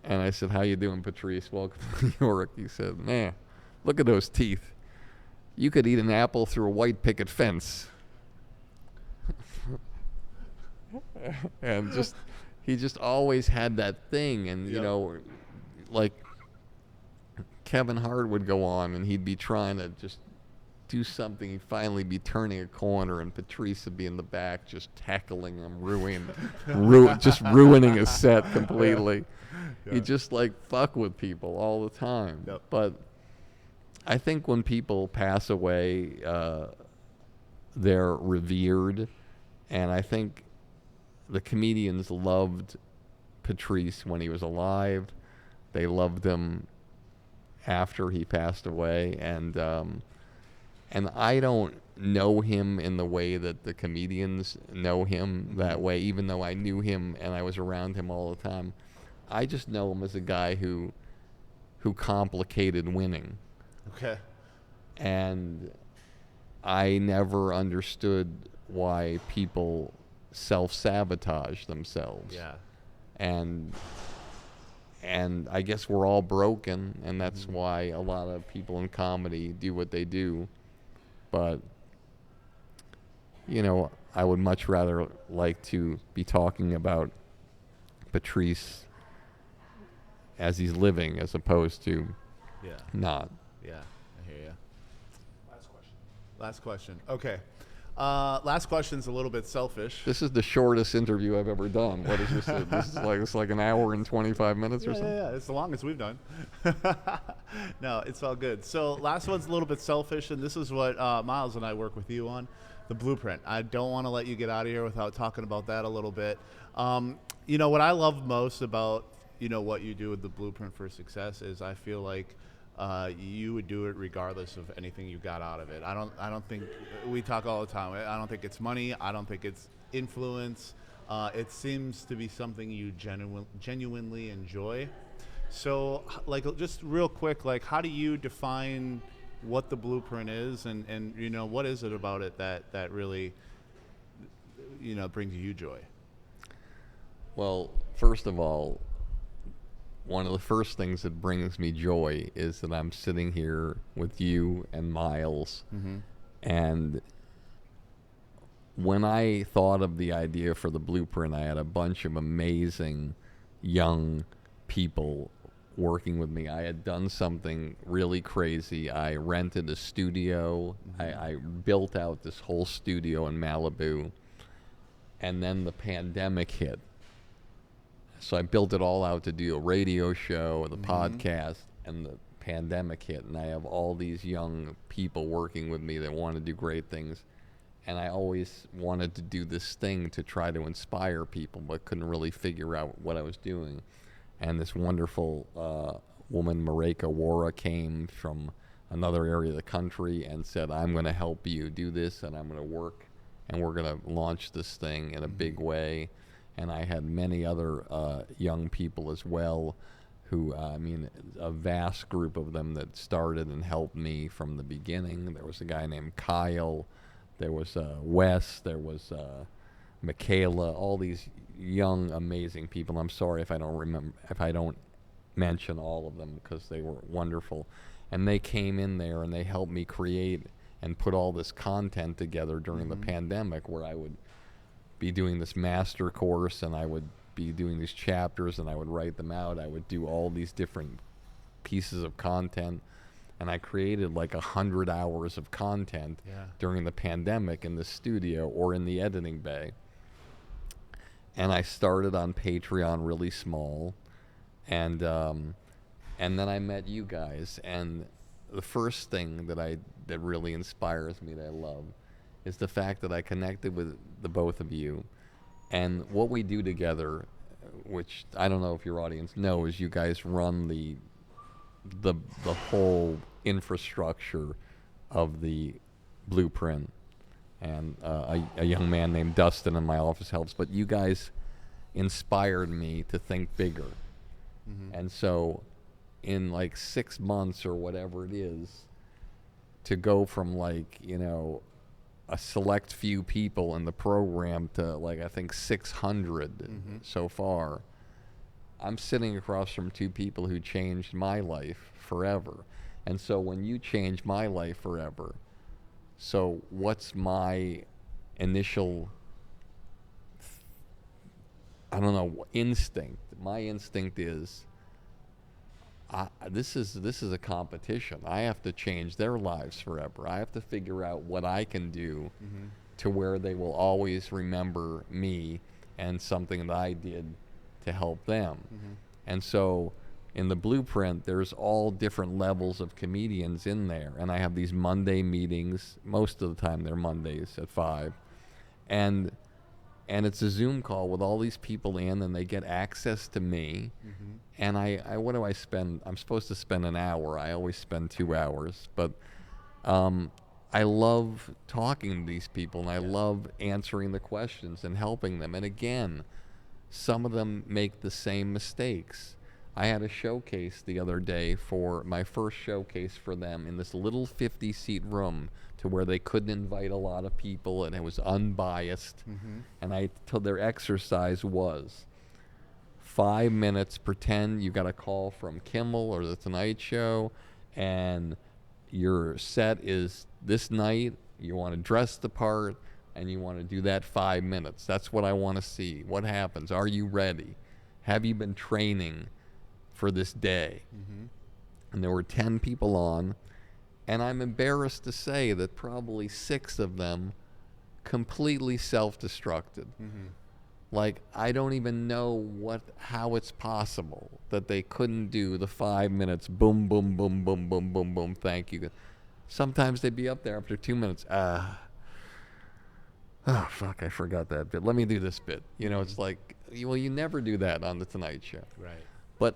And I said, "How you doing, Patrice? Welcome to New York." He said, "Man, look at those teeth. You could eat an apple through a white picket fence." And he just always had that thing. And, you know, like Kevin Hart would go on and he'd be trying to just do something. He'd finally be turning a corner and Patrice would be in the back just tackling him, just ruining his set completely. He'd just like fuck with people all the time. But I think when people pass away, they're revered. And I think the comedians loved Patrice when he was alive. They loved him after he passed away. And I don't know him in the way that the comedians know him that way, even though I knew him and I was around him all the time. I just know him as a guy who complicated winning. Okay. And I never understood why people self-sabotage themselves. And I guess we're all broken, and that's why a lot of people in comedy do what they do. But, you know, I would much rather like to be talking about Patrice as he's living as opposed to not. Yeah, I hear you. Last question. Okay. Last question's a little bit selfish. This is the shortest interview I've ever done. What is this? It's like an hour and 25 minutes or something? Yeah, it's the longest we've done. No, it's all good. So last one's a little bit selfish, and this is what Miles and I work with you on, the blueprint. I don't want to let you get out of here without talking about that a little bit. You know, what I love most about, you know, what you do with the blueprint for success is I feel like you would do it regardless of anything you got out of it. I don't think, we talk all the time, I don't think it's money, I don't think it's influence. It seems to be something you genuinely enjoy. So, like, just real quick, like, how do you define what the blueprint is, and you know, what is it about it that really, you know, brings you joy? Well, first of all, one of the first things that brings me joy is that I'm sitting here with you and Miles. And when I thought of the idea for the blueprint, I had a bunch of amazing young people working with me. I had done something really crazy. I rented a studio. I built out this whole studio in Malibu. And then the pandemic hit. So I built it all out to do a radio show, the podcast, and the pandemic hit. And I have all these young people working with me that want to do great things. And I always wanted to do this thing to try to inspire people, but couldn't really figure out what I was doing. And this wonderful woman, Mareka Wara, came from another area of the country and said, I'm going to help you do this, and I'm going to work, and we're going to launch this thing in a big way. And I had many other young people as well who, a vast group of them that started and helped me from the beginning. There was a guy named Kyle, there was Wes, there was Michaela, all these young, amazing people. I'm sorry if I don't mention all of them, because they were wonderful. And they came in there and they helped me create and put all this content together during the pandemic, where I would be doing this master course, and I would be doing these chapters, and I would write them out. I would do all these different pieces of content, and I created like 100 hours of content during the pandemic in the studio or in the editing bay. And I started on Patreon really small, and then I met you guys, and the first thing that really inspires me, that I love, is the fact that I connected with the both of you, and what we do together, which I don't know if your audience knows, you guys run the whole infrastructure of the Blueprint, and a young man named Dustin in my office helps, but you guys inspired me to think bigger. And so in like 6 months or whatever it is, to go from like, a select few people in the program to like I think 600 so far. I'm sitting across from two people who changed my life forever. And so when you change my life forever, so what's my initial, instinct? My instinct is, this is a competition. I have to change their lives forever. I have to figure out what I can do to where they will always remember me and something that I did to help them. And so in the Blueprint, there's all different levels of comedians in there. And I have these Monday meetings. Most of the time they're Mondays at 5. And it's a Zoom call with all these people in, and they get access to me. And I what do I spend? I'm supposed to spend an hour. I always spend 2 hours. But I love talking to these people, and I love answering the questions and helping them. And again, some of them make the same mistakes. I had a showcase the other day, for my first showcase for them, in this little 50-seat room, to where they couldn't invite a lot of people, and it was unbiased. And I told their exercise was 5 minutes, pretend you got a call from Kimmel or The Tonight Show, and your set is this night, you want to dress the part, and you want to do that 5 minutes. That's what I want to see. What happens? Are you ready? Have you been training for this day? And there were 10 people on, and I'm embarrassed to say that probably 6 of them completely self-destructed. Like, I don't even know how it's possible that they couldn't do the 5 minutes, boom, boom, boom, boom, boom, boom, boom, thank you. Sometimes they'd be up there after 2 minutes, oh, fuck, I forgot that bit. Let me do this bit. It's like, well, you never do that on The Tonight Show. Right.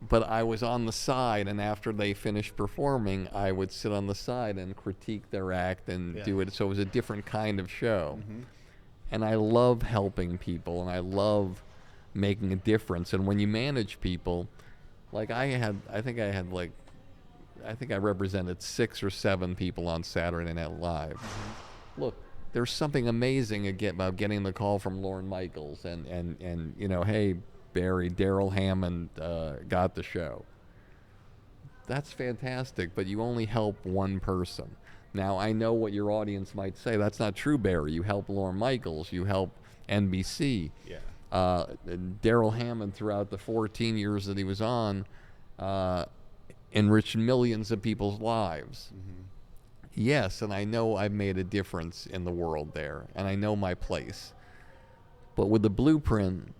But I was on the side, and after they finished performing, I would sit on the side and critique their act and do it. So it was a different kind of show. And I love helping people, and I love making a difference. And when you manage people, like I think I represented 6 or 7 people on Saturday Night Live. Look, there's something amazing about getting the call from Lorne Michaels and hey, Barry, Daryl Hammond got the show. That's fantastic, but you only help one person. Now, I know what your audience might say. That's not true, Barry. You help Lorne Michaels. You help NBC. Daryl Hammond, throughout the 14 years that he was on, enriched millions of people's lives. Yes, and I know I've made a difference in the world there, and I know my place. But with the Blueprint,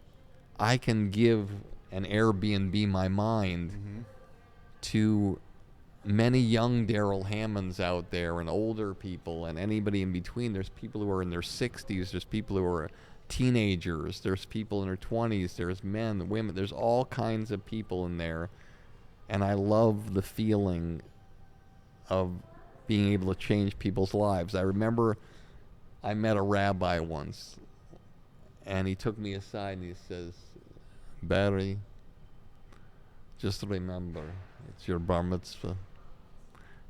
I can give an Airbnb my mind to many young Daryl Hammonds out there, and older people, and anybody in between. There's people who are in their 60s. There's people who are teenagers. There's people in their 20s. There's men, women. There's all kinds of people in there. And I love the feeling of being able to change people's lives. I remember I met a rabbi once, and he took me aside and he says, Barry, just remember, it's your bar mitzvah.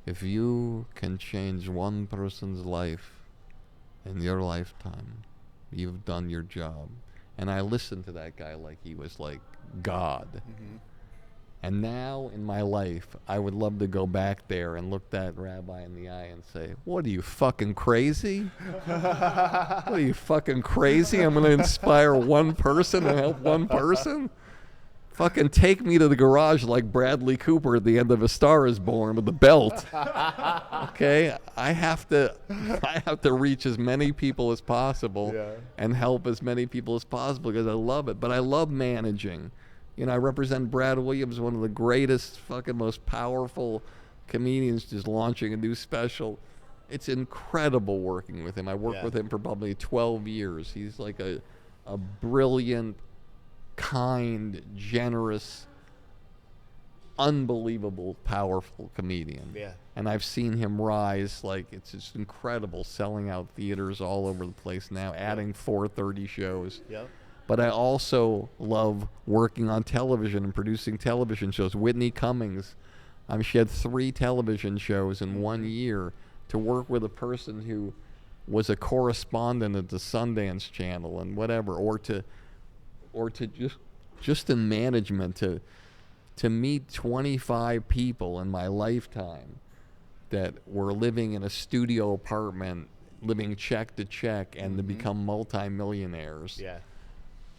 If you can change one person's life in your lifetime, you've done your job. And I listened to that guy like he was like God. Mm-hmm. And now in my life, I would love to go back there and look that rabbi in the eye and say, what are you, fucking crazy? What are you, fucking crazy? I'm going to inspire one person and help one person? Fucking take me to the garage like Bradley Cooper at the end of A Star Is Born with the belt. Okay? I have to reach as many people as possible and help as many people as possible because I love it. But I love managing. You know, I represent Brad Williams, one of the greatest, fucking most powerful comedians, just launching a new special. It's incredible working with him. I worked with him for probably 12 years. He's like a brilliant, kind, generous, unbelievable, powerful comedian. Yeah. And I've seen him rise, like, it's just incredible, selling out theaters all over the place now, adding 4:30 shows. Yep. But I also love working on television and producing television shows. Whitney Cummings, she had 3 television shows in 1 year. To work with a person who was a correspondent at the Sundance Channel and whatever, or to just in management, to meet 25 people in my lifetime that were living in a studio apartment, living check to check, and to become multimillionaires. Yeah.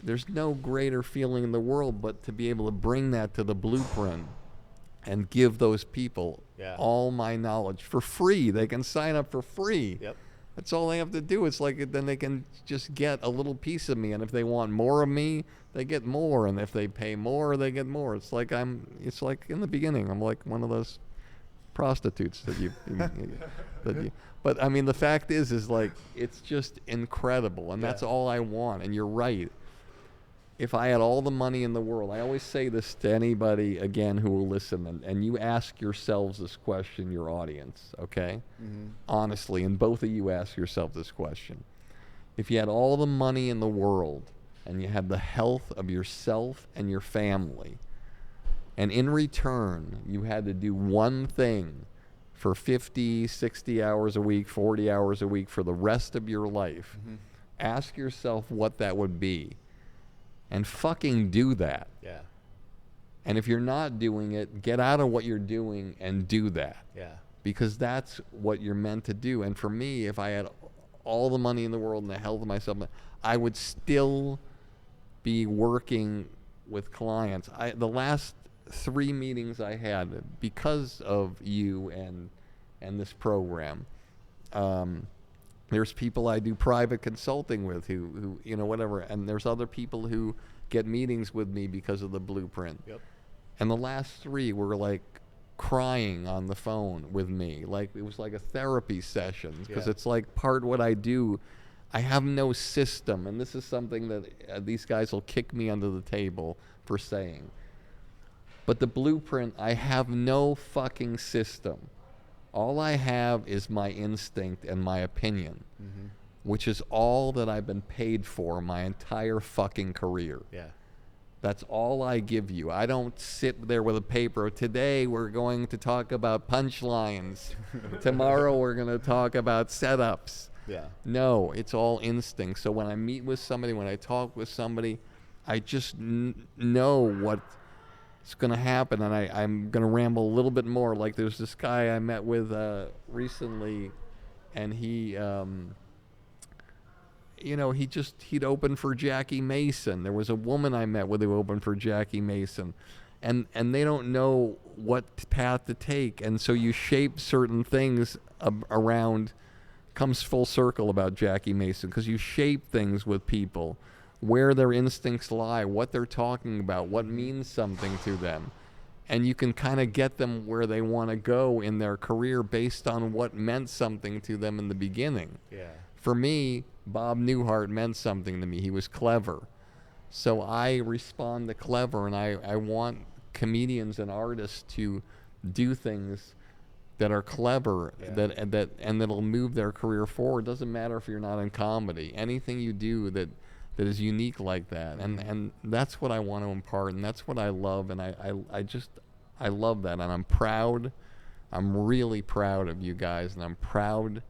There's no greater feeling in the world but to be able to bring that to the Blueprint and give those people all my knowledge for free. They can sign up for free. Yep. That's all they have to do. It's like then they can just get a little piece of me, and if they want more of me, they get more, and if they pay more, they get more. It's like in the beginning, I'm like one of those prostitutes that you but I mean the fact is like it's just incredible, and that's all I want. And you're right. If I had all the money in the world, I always say this to anybody, again, who will listen, and you ask yourselves this question, your audience, okay? Mm-hmm. Honestly, and both of you ask yourself this question. If you had all the money in the world, and you had the health of yourself and your family, and in return, you had to do one thing for 50, 60 hours a week, 40 hours a week for the rest of your life, ask yourself what that would be. And fucking do that. Yeah. And if you're not doing it, get out of what you're doing and do that. Yeah. Because that's what you're meant to do. And for me, if I had all the money in the world and the health of myself, I would still be working with clients. The last 3 meetings I had, because of you and this program, there's people I do private consulting with who you know, whatever, and there's other people who get meetings with me because of the Blueprint. Yep. And the last 3 were like crying on the phone with me. Like it was like a therapy session because it's like part what I do. I have no system, and this is something that these guys will kick me under the table for saying. But the Blueprint, I have no fucking system. All I have is my instinct and my opinion, which is all that I've been paid for my entire fucking career. Yeah. That's all I give you. I don't sit there with a paper. Today we're going to talk about punchlines. Tomorrow we're going to talk about setups. Yeah. No, it's all instinct. So when I meet with somebody, when I talk with somebody, I just know what it's going to happen, and I'm going to ramble a little bit more. Like there's this guy I met with recently, and he, you know, he'd opened for Jackie Mason. There was a woman I met with who opened for Jackie Mason, and they don't know what path to take, and so you shape certain things around. Comes full circle about Jackie Mason because you shape things with people. Where their instincts lie, what they're talking about, what means something to them. And you can kind of get them where they want to go in their career based on what meant something to them in the beginning. Yeah. For me, Bob Newhart meant something to me. He was clever. So I respond to clever, and I want comedians and artists to do things that are clever, that'll move their career forward. Doesn't matter if you're not in comedy. Anything you do that is unique like that, and that's what I want to impart, and that's what I love, and I love that, and I'm proud. I'm really proud of you guys, and I'm proud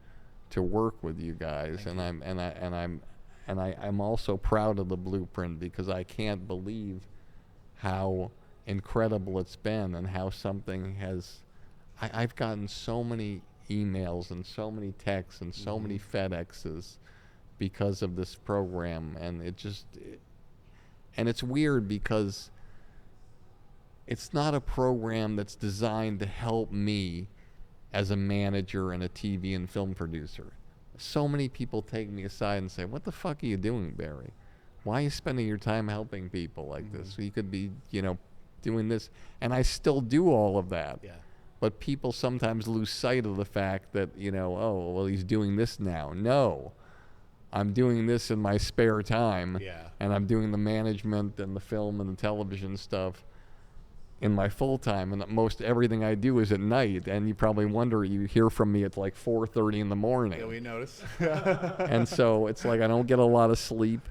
to work with you guys, and I'm also proud of the Blueprint, because I can't believe how incredible it's been and how something has. I've gotten so many emails and so many texts and so many FedExes because of this program, and and it's weird because it's not a program that's designed to help me as a manager and a TV and film producer. So many people take me aside and say, "What the fuck are you doing, Barry? Why are you spending your time helping people like this? You could be, doing this." And I still do all of that. Yeah. But people sometimes lose sight of the fact that, oh, well, he's doing this now. No. I'm doing this in my spare time, and I'm doing the management and the film and the television stuff in my full time, and most everything I do is at night. And you probably wonder, you hear from me at like 4:30 in the morning. Yeah, we notice. And so it's like I don't get a lot of sleep,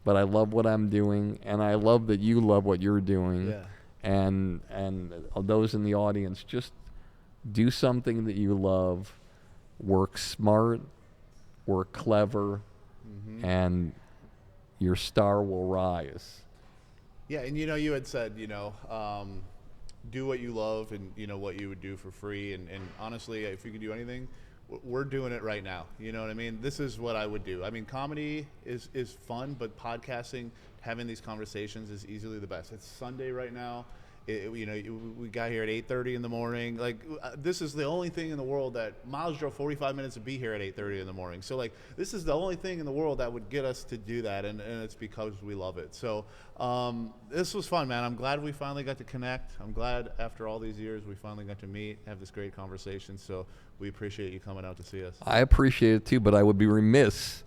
but I love what I'm doing, and I love that you love what you're doing. Yeah. And those in the audience, just do something that you love, work smart, work clever, and your star will rise. Yeah, and you had said, do what you love, and what you would do for free, and honestly, if you could do anything, we're doing it right now. You know what I mean? This is what I would do. I mean, comedy is fun, but podcasting, having these conversations is easily the best. It's Sunday right now. We got here at 8:30 in the morning. Like, this is the only thing in the world that Miles drove 45 minutes to be here at 8:30 in the morning. So, like, this is the only thing in the world that would get us to do that, and it's because we love it. So, this was fun, man. I'm glad we finally got to connect. I'm glad after all these years we finally got to meet, have this great conversation. So, we appreciate you coming out to see us. I appreciate it too, but I would be remiss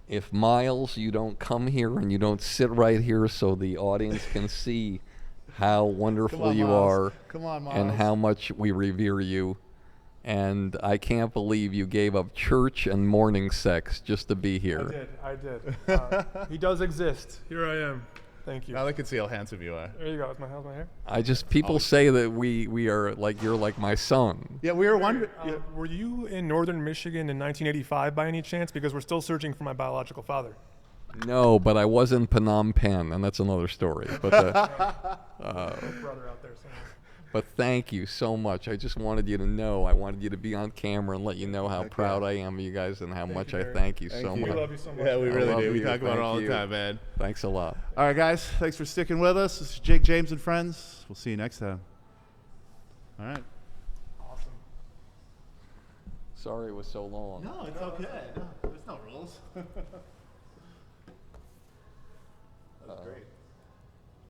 if, Miles, you don't come here and you don't sit right here so the audience can see how wonderful you Miles. are. Come on, Miles. And how much we revere you. And I can't believe you gave up church and morning sex just to be here. I did. He does exist. Here I am. Thank you. Now they can see how handsome you are. There you go. How's my hair? People say that we are like, you're like my son. Yeah, we were wondering. Were you in northern Michigan in 1985 by any chance? Because we're still searching for my biological father. No, but I was in Phnom Penh, and that's another story. But brother out there somewhere. But thank you so much. I just wanted you to know. I wanted you to be on camera and let you know how proud I am of you guys and how much I thank you so much. We love you so much. Yeah, we really do. We you. talk about it all Thank the you. time, man. Thanks a lot. All right, guys. Thanks for sticking with us. This is Jake, James, and friends. We'll see you next time. All right. Awesome. Sorry it was so long. No, it's okay. No, there's no rules.